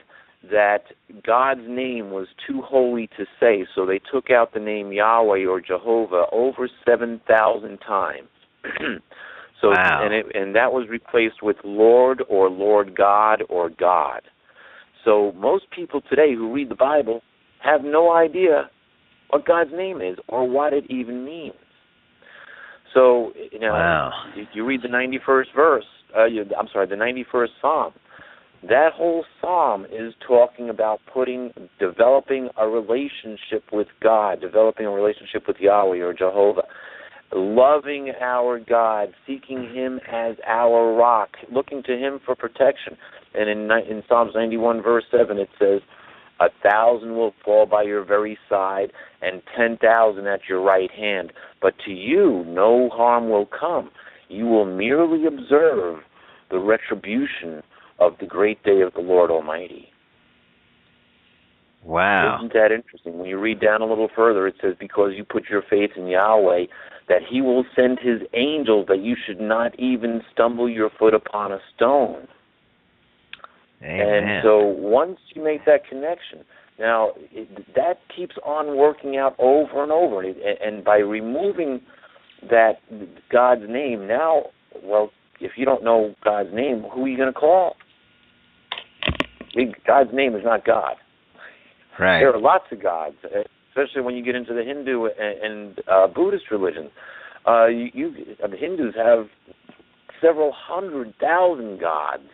that God's name was too holy to say, so they took out the name Yahweh or Jehovah over 7,000 times. So, wow. and that was replaced with Lord or Lord God or God. So most people today who read the Bible have no idea what God's name is or what it even means. So, you know, wow. You read the 91st verse, the 91st Psalm. That whole psalm is talking about developing a relationship with God, developing a relationship with Yahweh or Jehovah, loving our God, seeking Him as our rock, looking to Him for protection. And in Psalms 91, verse 7, it says, 1,000 will fall by your very side, and 10,000 at your right hand. But to you no harm will come. You will merely observe the retribution of the great day of the Lord Almighty. Wow. Isn't that interesting? When you read down a little further, it says, because you put your faith in Yahweh, that He will send His angels that you should not even stumble your foot upon a stone. Amen. And so once you make that connection, now that keeps on working out over and over. And by removing that God's name, now, well, if you don't know God's name, who are you going to call? God's name is not God. Right. There are lots of gods, especially when you get into the Hindu and Buddhist religions. The Hindus have several 100,000 gods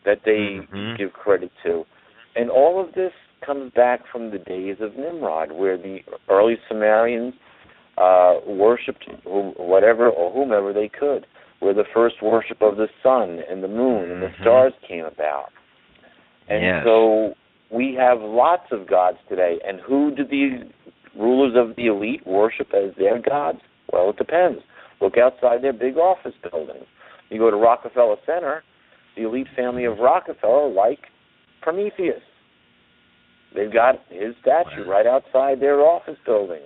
that they give credit to. And all of this comes back from the days of Nimrod, where the early Sumerians worshipped whatever or whomever they could, where the first worship of the sun and the moon and the stars came about. And so we have lots of gods today. And who do the rulers of the elite worship as their gods? Well, it depends. Look outside their big office buildings. You go to Rockefeller Center, the elite family of Rockefeller, like Prometheus. They've got his statue right outside their office building.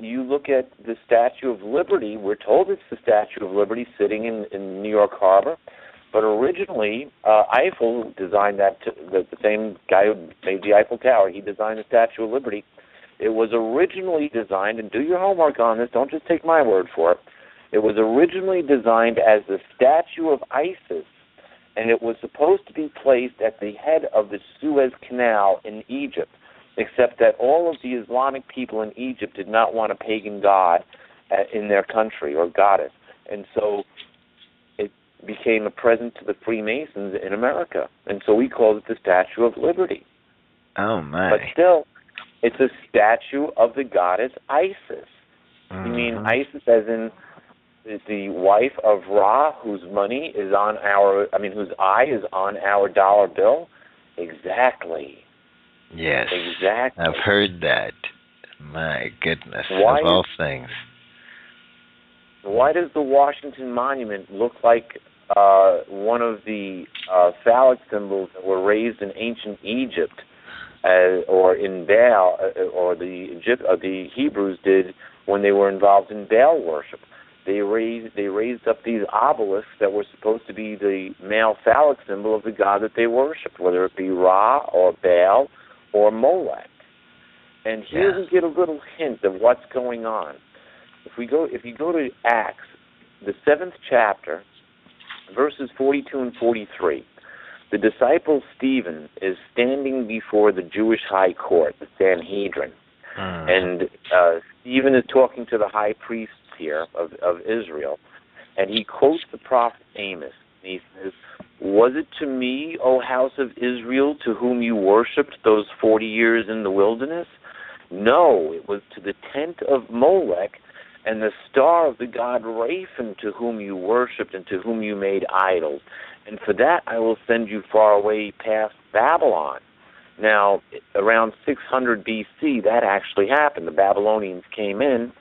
You look at the Statue of Liberty. We're told it's the Statue of Liberty sitting in New York Harbor. But originally, Eiffel designed that. The same guy who made the Eiffel Tower, he designed the Statue of Liberty. It was originally designed, and do your homework on this, don't just take my word for it. It was originally designed as the statue of Isis, and it was supposed to be placed at the head of the Suez Canal in Egypt, except that all of the Islamic people in Egypt did not want a pagan god in their country or goddess. And so it became a present to the Freemasons in America. And so we call it the Statue of Liberty. Oh, my. But still, it's a statue of the goddess Isis. You mean Isis as in is the wife of Ra, whose eye is on our dollar bill? Exactly. Yes. Exactly. I've heard that. My goodness. Why of all things. Why does the Washington Monument look like one of the phallic symbols that were raised in ancient Egypt, or in Baal, or the Hebrews did when they were involved in Baal worship? They raised up these obelisks that were supposed to be the male phallic symbol of the god that they worshipped, whether it be Ra or Baal or Molech. And here we get a little hint of what's going on. If you go to Acts, the 7th chapter, verses 42 and 43, the disciple Stephen is standing before the Jewish high court, the Sanhedrin, and Stephen is talking to the high priests here of Israel, and he quotes the prophet Amos, and he says, "Was it to me, O house of Israel, to whom you worshipped those 40 years in the wilderness? No, it was to the tent of Molech and the star of the god Raphan, to whom you worshipped and to whom you made idols. And for that I will send you far away past Babylon." Now, around 600 B.C., that actually happened. The Babylonians came in,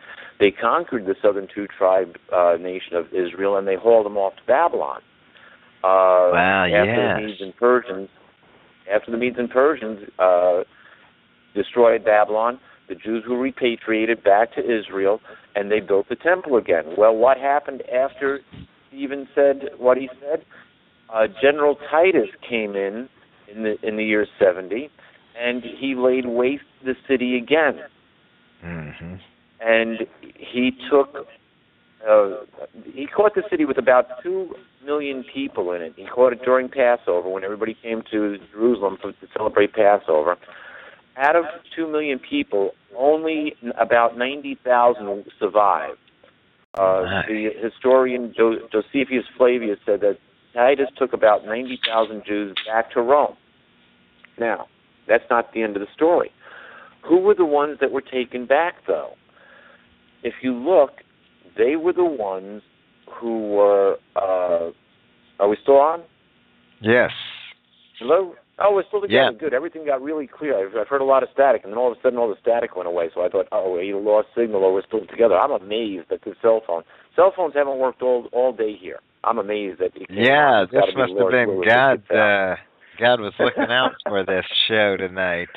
they conquered the southern two-tribe nation of Israel, and they hauled them off to Babylon. After the Medes and Persians destroyed Babylon, the Jews were repatriated back to Israel, and they built the temple again. Well, what happened after Stephen said what he said? General Titus came in the year 70, and he laid waste the city again. Mm-hmm. And he took, he caught the city with about 2 million people in it. He caught it during Passover, when everybody came to Jerusalem to celebrate Passover. Out of 2 million people, only about 90,000 survived. The historian Josephus Flavius said that Titus took about 90,000 Jews back to Rome. Now, that's not the end of the story. Who were the ones that were taken back, though? If you look, they were the ones who were... are we still on? Yes. Hello? Oh, we're still together. Yeah. Good. Everything got really clear. I've heard a lot of static, and then all of a sudden all the static went away. So I thought, oh, either lost signal or we're still together. I'm amazed at the cell phone. Cell phones haven't worked all day here. I'm amazed that it came on. This must have been God. God was looking out for this show tonight,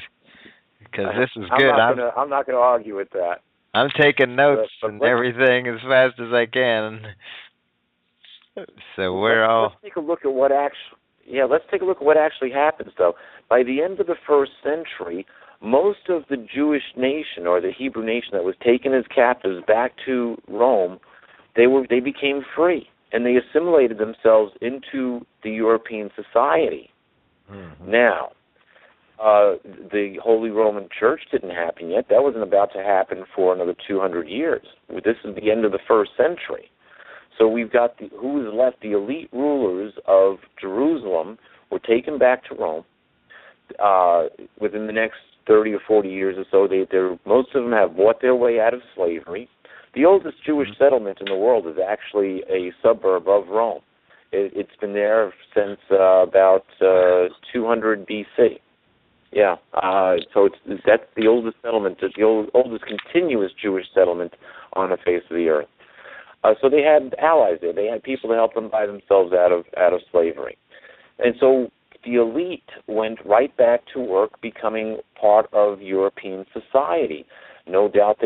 because this is good. I'm not going to argue with that. I'm taking notes and everything as fast as I can. So let's take a look at what actually happens, though. By the end of the 1st century, most of the Jewish nation, or the Hebrew nation that was taken as captives back to Rome, they became free, and they assimilated themselves into the European society. Mm-hmm. Now, the Holy Roman Church didn't happen yet. That wasn't about to happen for another 200 years. This is the end of the 1st century. So we've got who is left, the elite rulers of Jerusalem were taken back to Rome. Within the next 30 or 40 years or so, most of them have bought their way out of slavery. The oldest Jewish settlement in the world is actually a suburb of Rome. It's been there since about 200 B.C. Yeah, so that's the oldest settlement, the oldest continuous Jewish settlement on the face of the earth. So they had allies there. They had people to help them buy themselves out of slavery. And so the elite went right back to work becoming part of European society. No doubt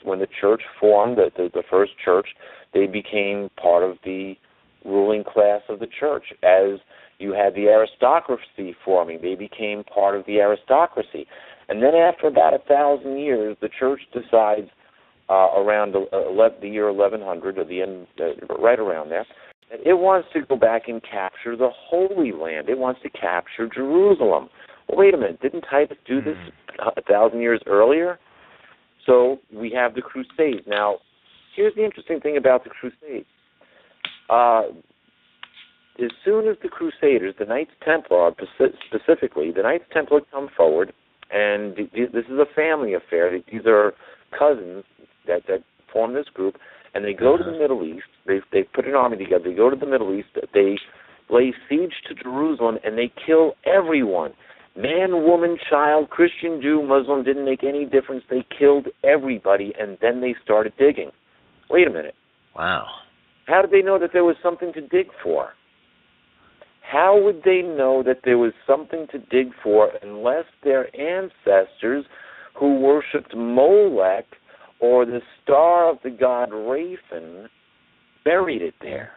when the church formed, the first church, they became part of the ruling class of the church. As you had the aristocracy forming, they became part of the aristocracy. And then after about 1,000 years, the church decides around the year 1100, or the end, right around there, that it wants to go back and capture the Holy Land. It wants to capture Jerusalem. Well, wait a minute, didn't Titus do this 1,000 years earlier? So we have the Crusades. Now, here's the interesting thing about the Crusades. As soon as the Crusaders, the Knights Templar specifically, the Knights Templar come forward, and this is a family affair. These are cousins that form this group, and they go to the Middle East. put an army together. They go to the Middle East. They lay siege to Jerusalem, and they kill everyone. Man, woman, child, Christian, Jew, Muslim, didn't make any difference. They killed everybody, and then they started digging. Wait a minute. Wow. How did they know that there was something to dig for? How would they know that there was something to dig for unless their ancestors who worshipped Molech or the star of the god Raphan buried it there?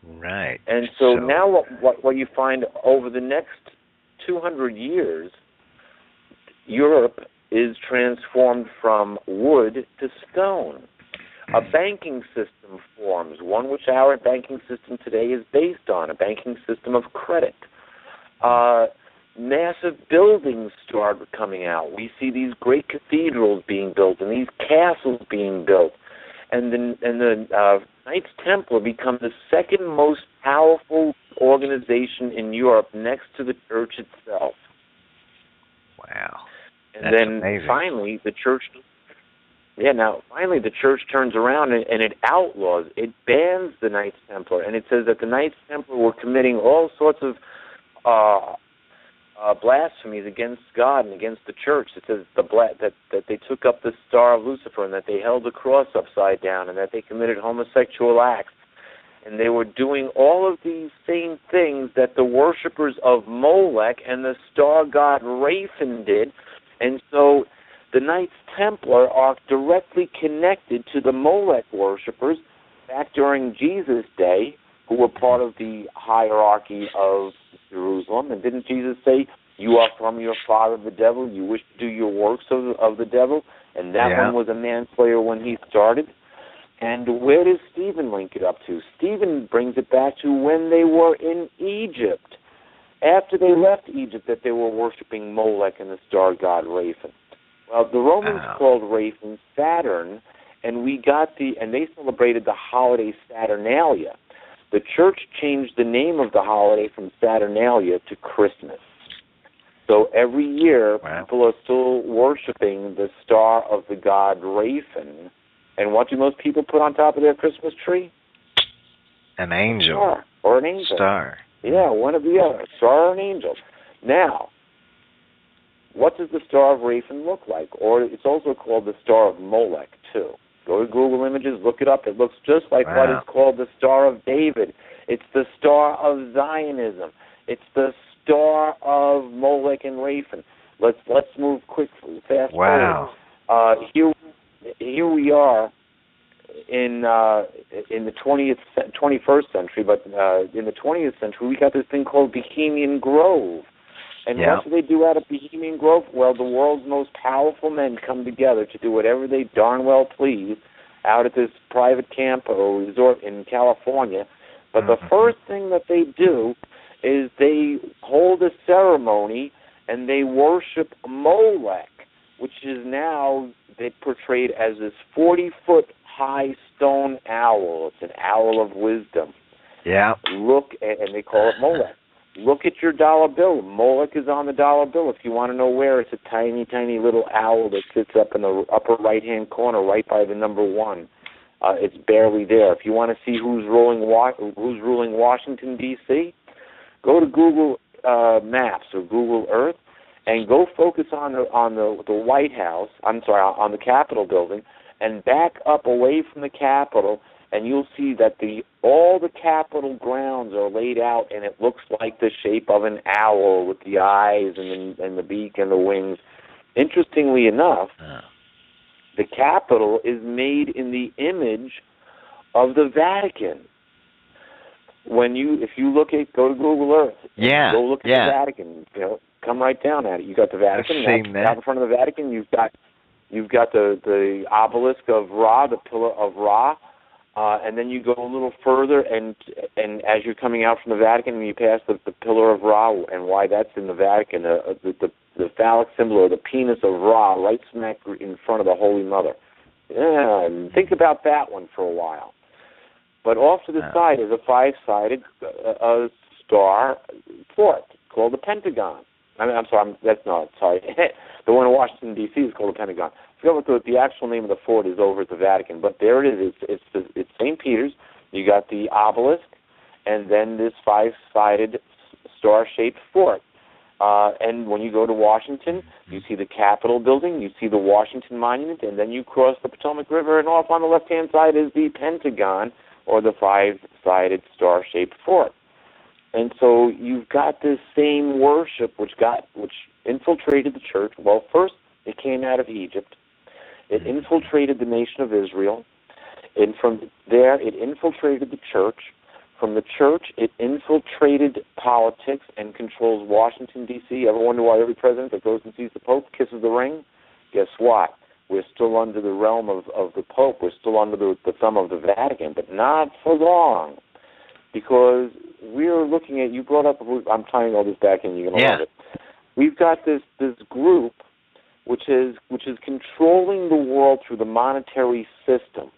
Right. And so now what you find over the next 200 years, Europe is transformed from wood to stone. A banking system forms, one which our banking system today is based on, a banking system of credit. Massive buildings start coming out. We see these great cathedrals being built and these castles being built. And the Knights Templar become the second most powerful organization in Europe next to the church itself. Wow. And That's then amazing. finally the church turns around and it outlaws, it bans the Knights Templar, and it says that the Knights Templar were committing all sorts of blasphemies against God and against the church. It says that they took up the star of Lucifer and that they held the cross upside down and that they committed homosexual acts. And they were doing all of these same things that the worshippers of Molech and the star god Raphan did. And so the Knights Templar are directly connected to the Molech worshippers back during Jesus' day, who were part of the hierarchy of Jerusalem. And didn't Jesus say, "You are from your father the devil, you wish to do your works of the devil"? And that one was a manslayer when he started. And where does Stephen link it up to? Stephen brings it back to when they were in Egypt. After they left Egypt, that they were worshiping Molech and the star god Raphan. Well, the Romans called Raphan Saturn, and they celebrated the holiday Saturnalia. The church changed the name of the holiday from Saturnalia to Christmas. So every year, people are still worshiping the star of the god Raphan. And what do most people put on top of their Christmas tree? An angel. Star, or an angel. Star. Yeah, one of the other, star or an angel. Now, what does the star of Raphan look like? Or it's also called the star of Molech, too. Go to Google Images, look it up. It looks just like what is called the Star of David. It's the Star of Zionism. It's the Star of Molech and Raphan. Let's move quickly, fast forward. Here we are in the 21st century, but in the 20th century we got this thing called Bohemian Grove. And what do they do out of Bohemian Grove? Well, the world's most powerful men come together to do whatever they darn well please out at this private camp or resort in California. But the first thing that they do is they hold a ceremony and they worship Molech, which is now they portrayed as this 40-foot high stone owl. It's an owl of wisdom. Yeah. And they call it Molech. Look at your dollar bill. Molech is on the dollar bill. If you want to know where, it's a tiny, tiny little owl that sits up in the upper right-hand corner right by the number 1. It's barely there. If you want to see who's ruling Washington, D.C., go to Google Maps or Google Earth and go focus on the White House, on the Capitol building, and back up away from the Capitol, and you'll see that all the Capitol grounds are laid out, and it looks like the shape of an owl with the eyes and the beak and the wings. Interestingly enough, the Capitol is made in the image of the Vatican. If you go to Google Earth, go look at the Vatican. Come right down at it. You got the Vatican. Out in front of the Vatican, you've got the obelisk of Ra, the pillar of Ra. And then you go a little further, and as you're coming out from the Vatican, you pass the pillar of Ra, and why that's in the Vatican, the phallic symbol or the penis of Ra, right smack in front of the Holy Mother. Yeah, think about that one for a while. But off to the side is a 5-sided star fort called the Pentagon. I'm sorry. Sorry. The one in Washington D.C. is called the Pentagon. I forget what the actual name of the fort is over at the Vatican, but there it is. It's St. Peter's. You got the obelisk, and then this 5-sided star-shaped fort. And when you go to Washington, you see the Capitol building, you see the Washington Monument, and then you cross the Potomac River, and off on the left-hand side is the Pentagon, or the 5-sided star-shaped fort. And so you've got this same worship which infiltrated the church. Well, first it came out of Egypt. It infiltrated the nation of Israel. And from there it infiltrated the church. From the church, it infiltrated politics and controls Washington, D.C. Ever wonder why every president that goes and sees the Pope kisses the ring? Guess what? We're still under the realm of the Pope. We're still under the thumb of the Vatican, but not for long. Because we're looking at, you brought up, I'm tying all this back in, you're going to love it. We've got this group which is controlling the world through the monetary system.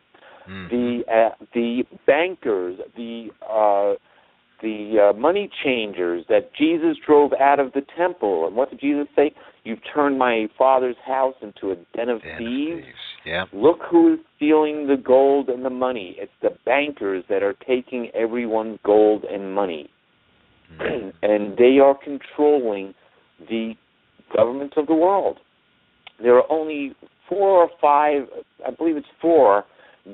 The bankers, the money changers that Jesus drove out of the temple. And what did Jesus say? You've turned my Father's house into a den of thieves. Yeah. Look who is stealing the gold and the money. It's the bankers that are taking everyone's gold and money. And they are controlling the governments of the world. There are only 4 or 5, I believe it's 4,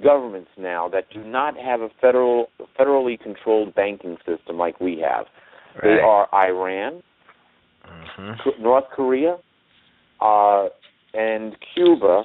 governments now that do not have a federally controlled banking system like we have. Right. They are Iran, North Korea, and Cuba.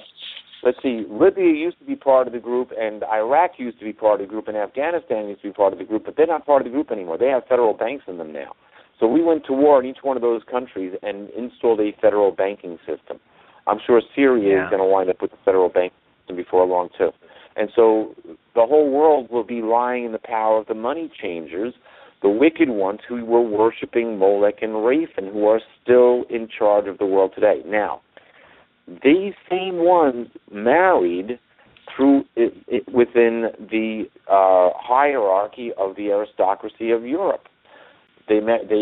Let's see, Libya used to be part of the group, and Iraq used to be part of the group, and Afghanistan used to be part of the group, but they're not part of the group anymore. They have federal banks in them now. So we went to war in each one of those countries and installed a federal banking system. I'm sure Syria is going to wind up with the federal banking system before long, too. And so the whole world will be lying in the power of the money changers, the wicked ones who were worshiping Molech and Raphan, who are still in charge of the world today. Now, these same ones married through within the hierarchy of the aristocracy of Europe. They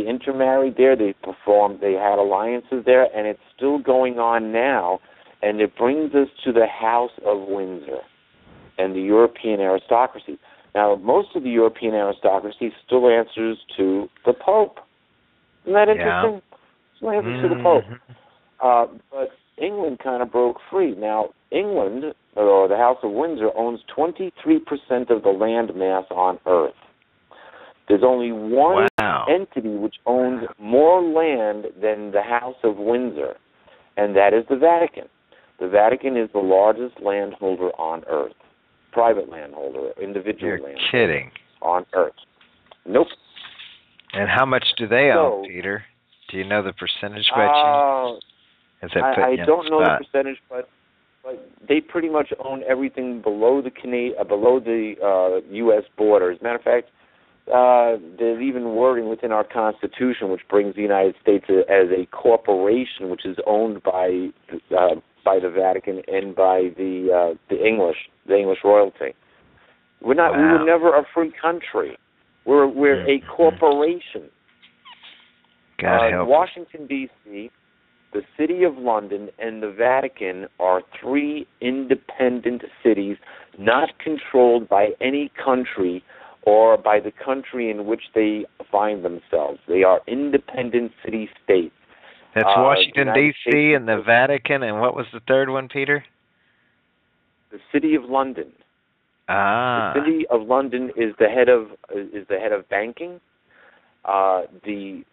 intermarried there. They had alliances there, and it's still going on now. And it brings us to the House of Windsor and the European aristocracy. Now, most of the European aristocracy still answers to the Pope. Isn't that interesting? Yeah. Still answers to the Pope. But England kind of broke free. Now, England, or the House of Windsor, owns 23% of the land mass on Earth. There's only one entity which owns more land than the House of Windsor, and that is the Vatican. The Vatican is the largest landholder on Earth. Private landholder, individual landholder. You're kidding. On Earth. Nope. And how much do they own, Peter? Do you know the percentage by chance? I don't know the percentage, but they pretty much own everything below the U.S. border. As a matter of fact, there's even wording within our Constitution which brings the United States as a corporation, which is owned by the Vatican and by the English royalty. We were never a free country. We're a corporation. God help. Washington, D.C., the City of London, and the Vatican are 3 independent cities not controlled by any country or by the country in which they find themselves. They are independent city-states. That's Washington, D.C., and the Vatican, and what was the third one, Peter? The City of London. Ah. The City of London is the head of banking. The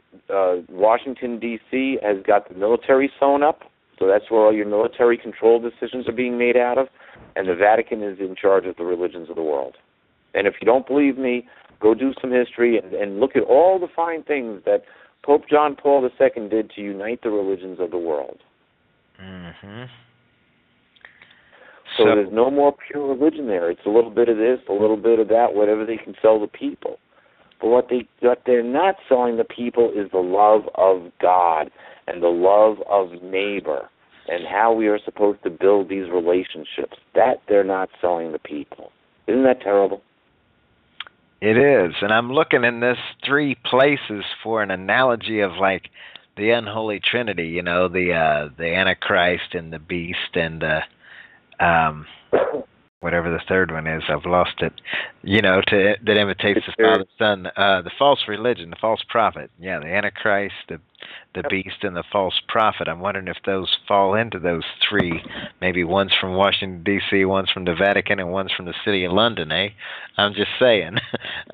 Washington, D.C. has got the military sewn up, so that's where all your military control decisions are being made out of, and the Vatican is in charge of the religions of the world. And if you don't believe me, go do some history and look at all the fine things that Pope John Paul II did to unite the religions of the world. Mm-hmm. So there's no more pure religion there. It's a little bit of this, a little bit of that, whatever they can sell the people. But what they're not selling the people is the love of God and the love of neighbor and how we are supposed to build these relationships. That they're not selling the people. Isn't that terrible? It is, and I'm looking in this 3 places for an analogy of like the unholy trinity, you know, the Antichrist and the beast and whatever the third one is, I've lost it. You know, that imitates the Father, Son, the false religion, the false prophet. Yeah, the Antichrist, the beast, and the false prophet. I'm wondering if those fall into those three. Maybe one's from Washington, D.C., one's from the Vatican, and one's from the city of London, eh? I'm just saying.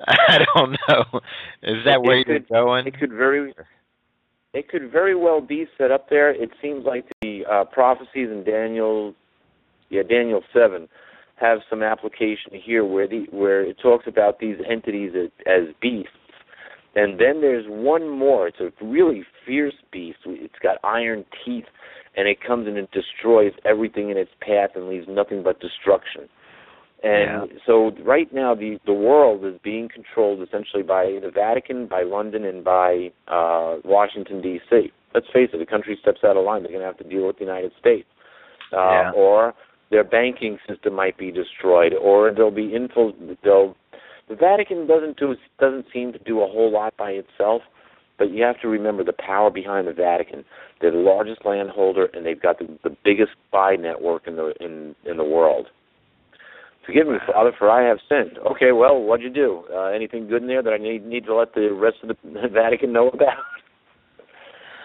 I don't know. Is that where you're going? It could very well be set up there. It seems like the prophecies in Daniel 7 have some application here where it talks about these entities as beasts. And then there's one more. It's a really fierce beast. It's got iron teeth, and it comes and it destroys everything in its path and leaves nothing but destruction. And so right now the world is being controlled essentially by the Vatican, by London, and by Washington, D.C. Let's face it, a country steps out of line, they're going to have to deal with the United States. Or their banking system might be destroyed, or they'll be the Vatican doesn't seem to do a whole lot by itself, but you have to remember the power behind the Vatican. They're the largest landholder, and they've got the biggest spy network in the world. Forgive me, Father, for I have sinned. Okay, well, what'd you do? Anything good in there that I need to let the rest of the Vatican know about?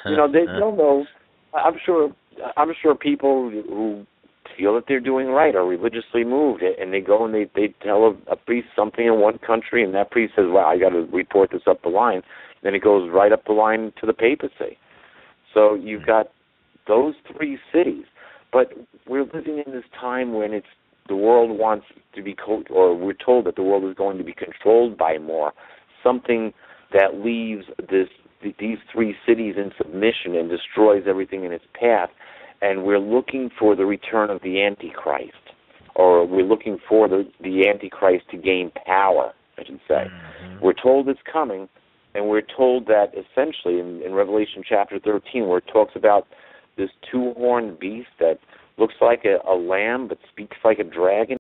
You know, they'll know. I'm sure people who feel that they're doing right are religiously moved, and they go and they tell a priest something in one country, and that priest says, well, I got to report this up the line. Then it goes right up the line to the papacy. So you've got those three cities. But we're living in this time when the world wants to be, or we're told that the world is going to be controlled by more, something that leaves these three cities in submission and destroys everything in its path. And we're looking for the return of the Antichrist, or we're looking for the Antichrist to gain power, I should say. Mm-hmm. We're told it's coming, and we're told that essentially in Revelation chapter 13, where it talks about this two-horned beast that looks like a lamb but speaks like a dragon,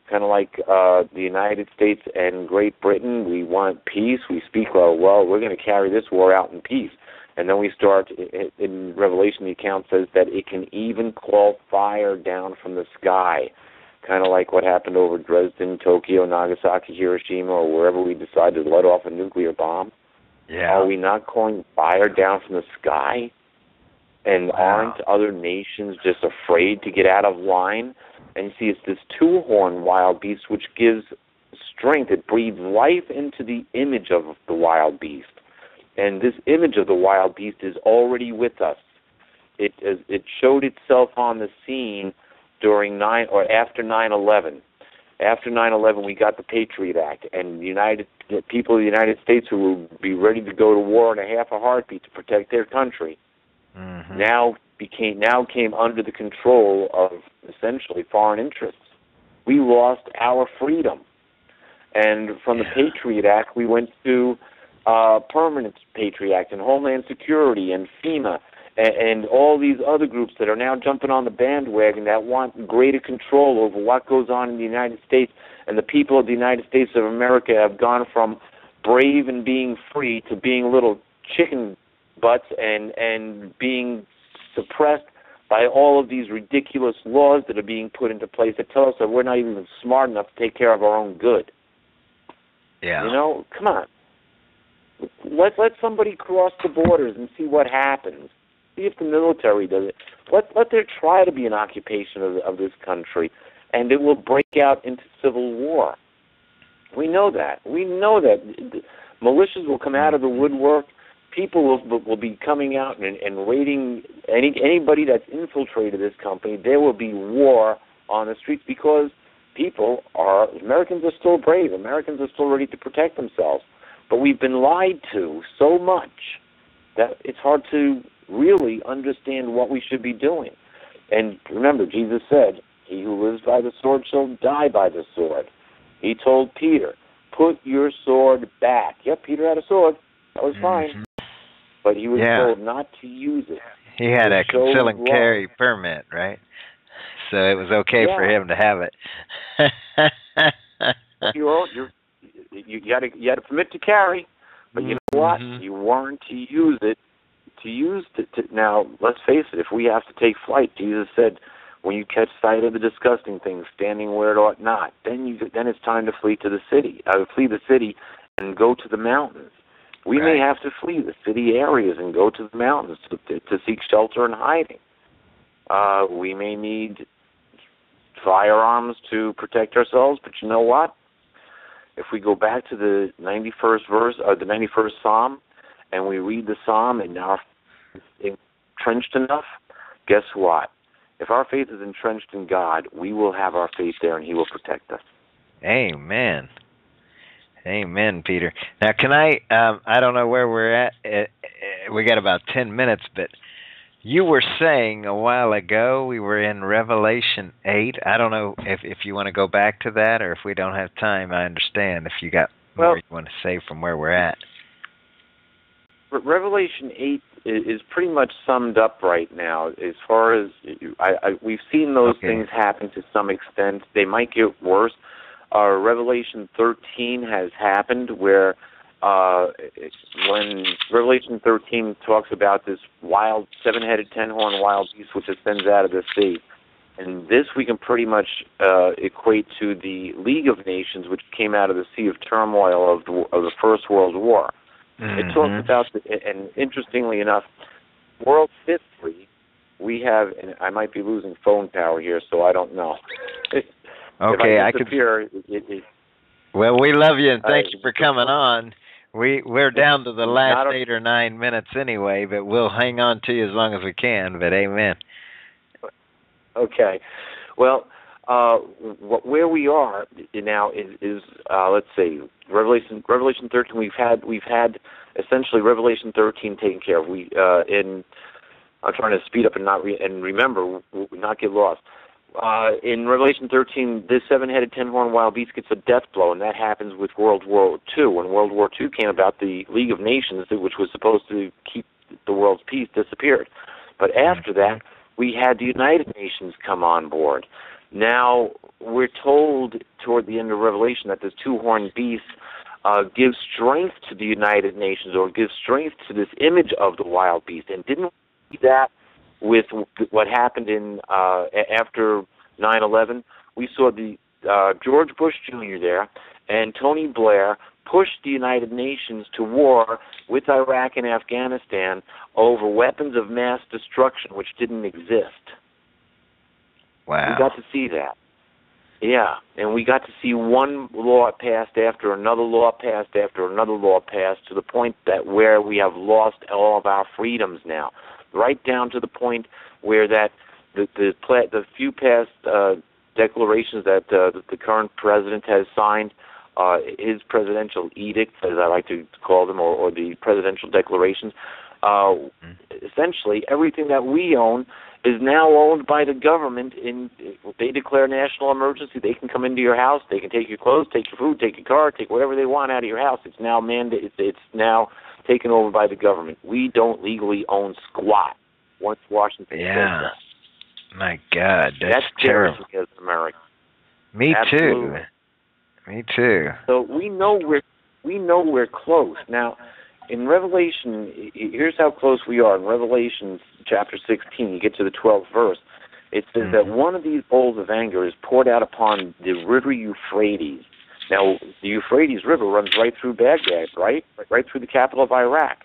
kind of like the United States and Great Britain. We want peace. We speak, well, we're going to carry this war out in peace. And then we start, in Revelation, the account says that it can even call fire down from the sky, kind of like what happened over Dresden, Tokyo, Nagasaki, Hiroshima, or wherever we decide to let off a nuclear bomb. Yeah. Are we not calling fire down from the sky? And aren't other nations just afraid to get out of line? And you see, it's this two-horned wild beast which gives strength. It breathes life into the image of the wild beast. And this image of the wild beast is already with us. It showed itself on the scene during after 9/11. After 9/11, we got the Patriot Act, and the people of the United States who will be ready to go to war in a half a heartbeat to protect their country, now came under the control of essentially foreign interests. We lost our freedom, and from the Patriot Act, we went to Permanent Patriot Act and Homeland Security and FEMA and all these other groups that are now jumping on the bandwagon that want greater control over what goes on in the United States. And the people of the United States of America have gone from brave and being free to being little chicken butts and being suppressed by all of these ridiculous laws that are being put into place that tell us that we're not even smart enough to take care of our own good. Yeah. You know, come on. Let somebody cross the borders and see what happens. See if the military does it. Let there try to be an occupation of this country, and it will break out into civil war. We know that. We know that militias will come out of the woodwork. People will be coming out and raiding anybody that's infiltrated this company. There will be war on the streets because Americans are still brave. Americans are still ready to protect themselves. But we've been lied to so much that it's hard to really understand what we should be doing. And remember, Jesus said, he who lives by the sword shall die by the sword. He told Peter, put your sword back. Yep, Peter had a sword. That was fine. But he was told not to use it. He had a conceal and carry permit, right? So it was okay for him to have it. You had a permit to carry, but you know what? You weren't to use it now, let's face it, if we have to take flight, Jesus said, when you catch sight of the disgusting things standing where it ought not, then it's time to flee the city and go to the mountains. We may have to flee the city areas and go to the mountains to seek shelter and hiding. We may need firearms to protect ourselves, but you know what? If we go back to the 91st verse, or the 91st Psalm, and we read the Psalm and our faith is entrenched enough, guess what? If our faith is entrenched in God, we will have our faith there and He will protect us. Amen. Amen, Peter. Now, can I don't know where we're at. We got about 10 minutes, but you were saying a while ago we were in Revelation 8. I don't know if you want to go back to that, or if we don't have time, I understand if you got more you want to say from where we're at. Revelation 8 is pretty much summed up right now. As far as we've seen those things happen to some extent. They might get worse. Revelation 13 has happened where when Revelation 13 talks about this wild, 7-headed, 10-horned wild beast which ascends out of the sea. And this we can pretty much equate to the League of Nations, which came out of the sea of turmoil of the First World War. It talks about, and interestingly enough, world history, we have, and I might be losing phone power here, so I don't know. Okay, I could. Well, we love you and thank you for coming on. We're down to the last 8 or 9 minutes anyway, but we'll hang on to you as long as we can. But amen. Okay, well, where we are now is let's say Revelation 13. We've had essentially Revelation 13 taken care of. I'm trying to speed up and remember, not get lost. In Revelation 13, this 7-headed, 10-horned wild beast gets a death blow, and that happens with World War II. When World War II came about, the League of Nations, which was supposed to keep the world's peace, disappeared. But after that, we had the United Nations come on board. Now, we're told toward the end of Revelation that this 2-horned beast gives strength to the United Nations, or gives strength to this image of the wild beast. And didn't we see that with what happened in after 9/11? We saw the George Bush Jr. there, and Tony Blair pushed the United Nations to war with Iraq and Afghanistan over weapons of mass destruction which didn't exist. Wow. We got to see that. Yeah, and we got to see one law passed after another law passed after another law passed, to the point that where we have lost all of our freedoms now, right down to the point where that the few past declarations that the current president has signed, his presidential edicts, as I like to call them, or the presidential declarations, essentially everything that we own is now owned by the government. They declare national emergency. They can come into your house. They can take your clothes, take your food, take your car, take whatever they want out of your house. It's now mandated. It's now taken over by the government. We don't legally own squat once Washington says that. My God, that's terrible. As an American. Me Absolutely. Too. Me too. So we know we're close now. In Revelation, here's how close we are. In Revelation chapter 16, you get to the 12th verse. It says that one of these bowls of anger is poured out upon the river Euphrates. Now, the Euphrates River runs right through Baghdad, right through the capital of Iraq.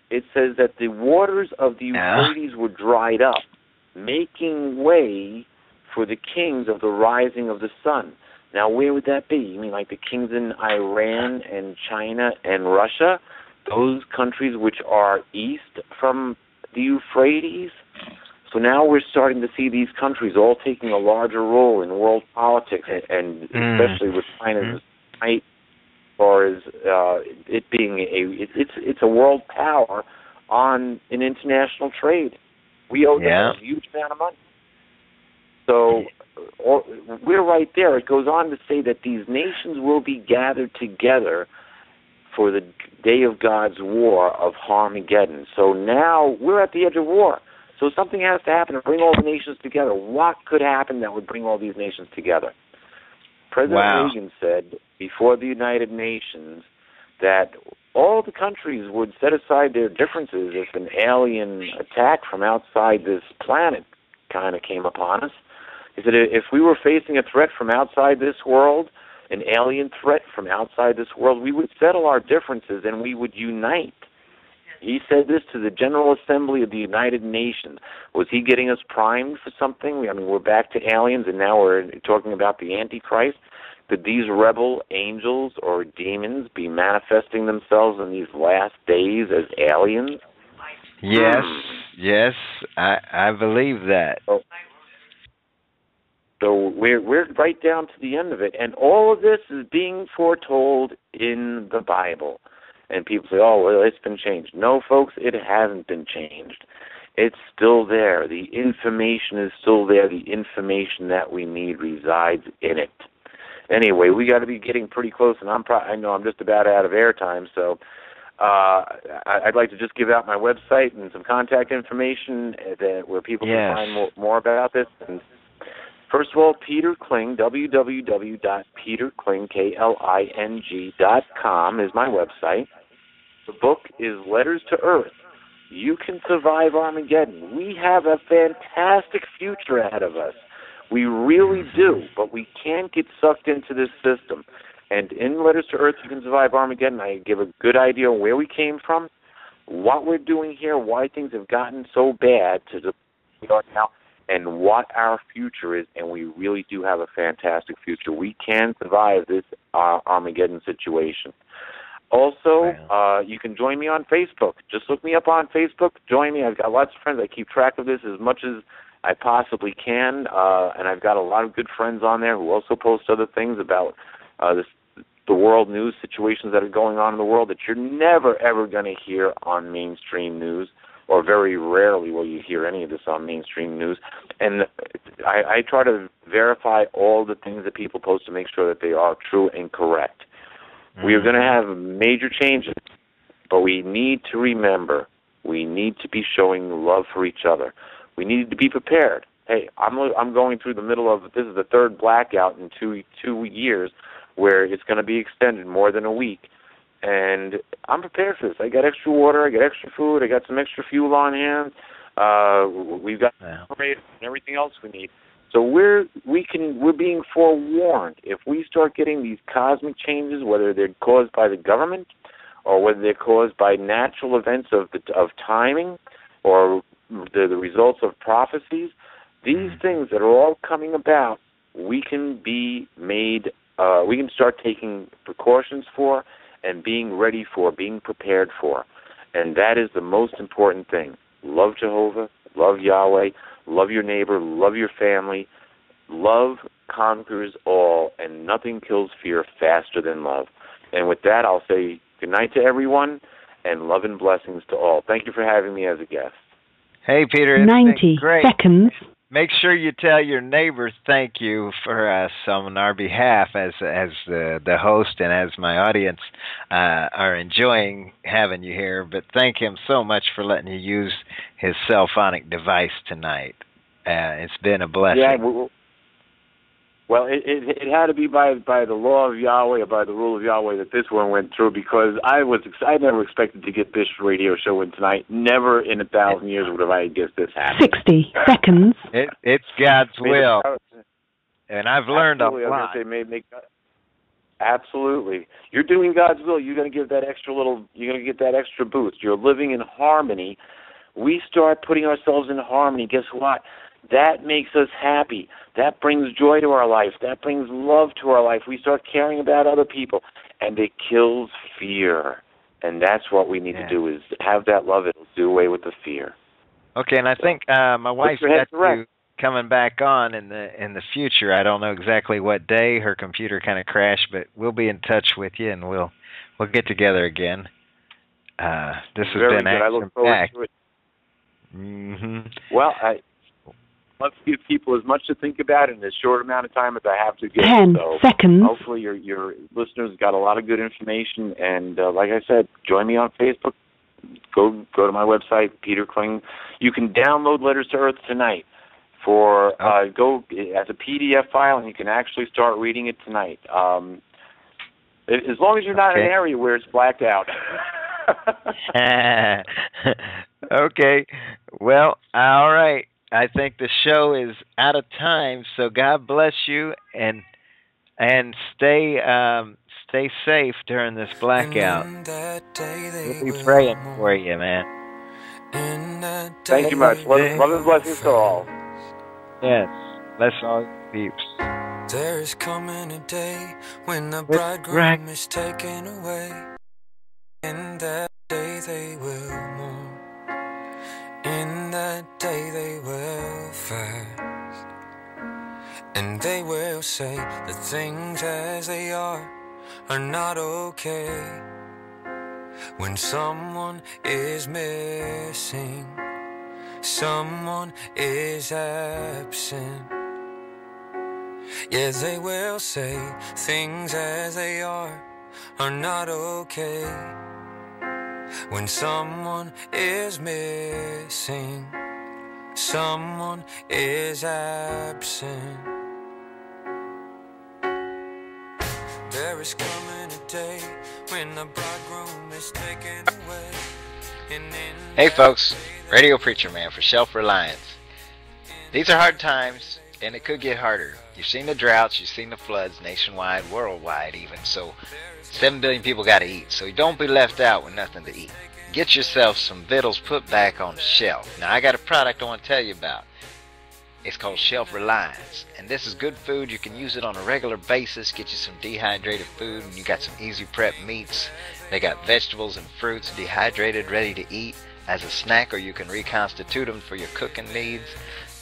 It says that the waters of the Euphrates were dried up, making way for the kings of the rising of the sun. Now, where would that be? You mean like the kings in Iran and China and Russia? Those countries which are east from the Euphrates? So now we're starting to see these countries all taking a larger role in world politics, and especially with China's might, as far as it being it's a world power on an international trade. We owe them a huge amount of money. So we're right there. It goes on to say that these nations will be gathered together for the day of God's war of Armageddon. So now we're at the edge of war. So something has to happen to bring all the nations together. What could happen that would bring all these nations together? President Reagan said before the United Nations that all the countries would set aside their differences if an alien attack from outside this planet kind of came upon us. He said if we were facing a threat from outside this world, an alien threat from outside this world, we would settle our differences and we would unite. He said this to the General Assembly of the United Nations. Was he getting us primed for something? I mean, we're back to aliens, and now we're talking about the Antichrist. Could these rebel angels or demons be manifesting themselves in these last days as aliens? Yes, yes, I believe that. So we're right down to the end of it, and all of this is being foretold in the Bible. And people say, oh, well, it's been changed. No, folks, it hasn't been changed. It's still there. The information is still there. The information that we need resides in it. Anyway, we got to be getting pretty close, and I know I'm just about out of airtime, so I'd like to just give out my website and some contact information where people can find more about this. And first of all, Peter Kling, www.peterkling.com is my website. The book is Letters to Earth. You Can Survive Armageddon. We have a fantastic future ahead of us. We really do, but we can't get sucked into this system. And in Letters to Earth, You Can Survive Armageddon, I give a good idea of where we came from, what we're doing here, why things have gotten so bad to the point we are now, and what our future is, and we really do have a fantastic future. We can survive this Armageddon situation. Also, you can join me on Facebook. Just look me up on Facebook. Join me. I've got lots of friends. I keep track of this as much as I possibly can, and I've got a lot of good friends on there who also post other things about the world news situations that are going on in the world that you're never, ever going to hear on mainstream news, or very rarely will you hear any of this on mainstream news. And I try to verify all the things that people post to make sure that they are true and correct. We are going to have major changes, but we need to remember, we need to be showing love for each other. We need to be prepared. Hey, I'm going through the middle of, this is the third blackout in two years, where it's going to be extended more than a week. And I'm prepared for this. I got extra water, I got extra food, I got some extra fuel on hand. We've got and everything else we need. So we're being forewarned. If we start getting these cosmic changes, whether they're caused by the government or whether they're caused by natural events of timing or the results of prophecies, these things that are all coming about, we can be made. We can start taking precautions for and being ready for, being prepared for, and that is the most important thing. Love Jehovah, love Yahweh. Love your neighbor, love your family. Love conquers all, and nothing kills fear faster than love. And with that, I'll say good night to everyone, and love and blessings to all. Thank you for having me as a guest. Hey, Peter, it's 90 great. seconds. Make sure you tell your neighbors thank you for us on our behalf as the host and as my audience are enjoying having you here. But thank him so much for letting you use his cell phonic device tonight. It's been a blessing. Yeah, well, it had to be by the law of Yahweh or by the rule of Yahweh that this one went through, because I never expected to get this radio show in tonight. Never in 1,000 years would have I guessed this happened. 60 seconds. It's God's will, and I've learned a lot. I was going to say, absolutely. You're doing God's will. You're going to give that extra you're going to get that extra boost. You're living in harmony. We start putting ourselves in harmony. Guess what? That makes us happy. That brings joy to our life. That brings love to our life. We start caring about other people, and it kills fear. And that's what we need to do, is have that love. It'll do away with the fear. Okay, and I think my wife's got you coming back on in the future. I don't know exactly what day. Her computer kind of crashed, but we'll be in touch with you, and we'll get together again. This has been good. I look forward to it. Well, let's give people as much to think about in as short amount of time as I have to give. 10 seconds. Hopefully your listeners got a lot of good information. And like I said, join me on Facebook. Go to my website, Peter Kling. You can download Letters to Earth tonight. Go as a PDF file, and you can actually start reading it tonight. As long as you're not in an area where it's blacked out. Okay. Well, all right. I think the show is out of time, so God bless you, and stay safe during this blackout. We'll be praying for you, man. Thank you much. Love and blessings to all. Yes. Bless all your peeps. There is coming a day when the bridegroom is taken away. In that day they will mourn. In that day they will fast. And they will say that things as they are not okay. When someone is missing, someone is absent. Yeah, they will say things as they are not okay. When someone is missing, someone is absent. There is coming a day when the bridegroom is taken away. Hey folks, Radio Preacher Man for Self-Reliance. These are hard times, and it could get harder. You've seen the droughts, you've seen the floods nationwide, worldwide even, so 7 billion people got to eat, so don't be left out with nothing to eat. Get yourself some victuals put back on the shelf. Now I got a product I want to tell you about. It's called Shelf Reliance, and this is good food. You can use it on a regular basis. Get you some dehydrated food, and you got some easy prep meats. They got vegetables and fruits dehydrated, ready to eat as a snack, or you can reconstitute them for your cooking needs.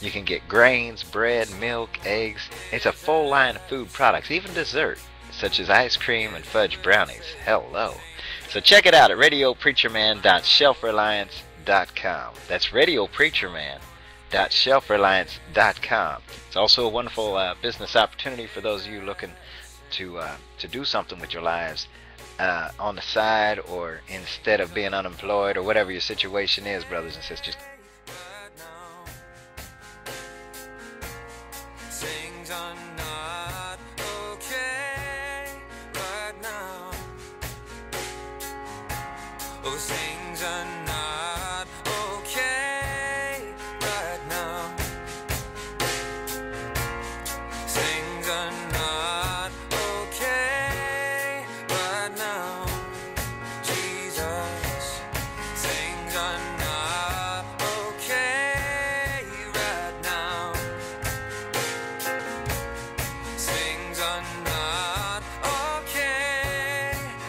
You can get grains, bread, milk, eggs. It's a full line of food products, even dessert, such as ice cream and fudge brownies. Hello. So check it out at radiopreacherman.shelfreliance.com. That's radiopreacherman.shelfreliance.com. It's also a wonderful business opportunity for those of you looking to do something with your lives on the side, or instead of being unemployed, or whatever your situation is, brothers and sisters.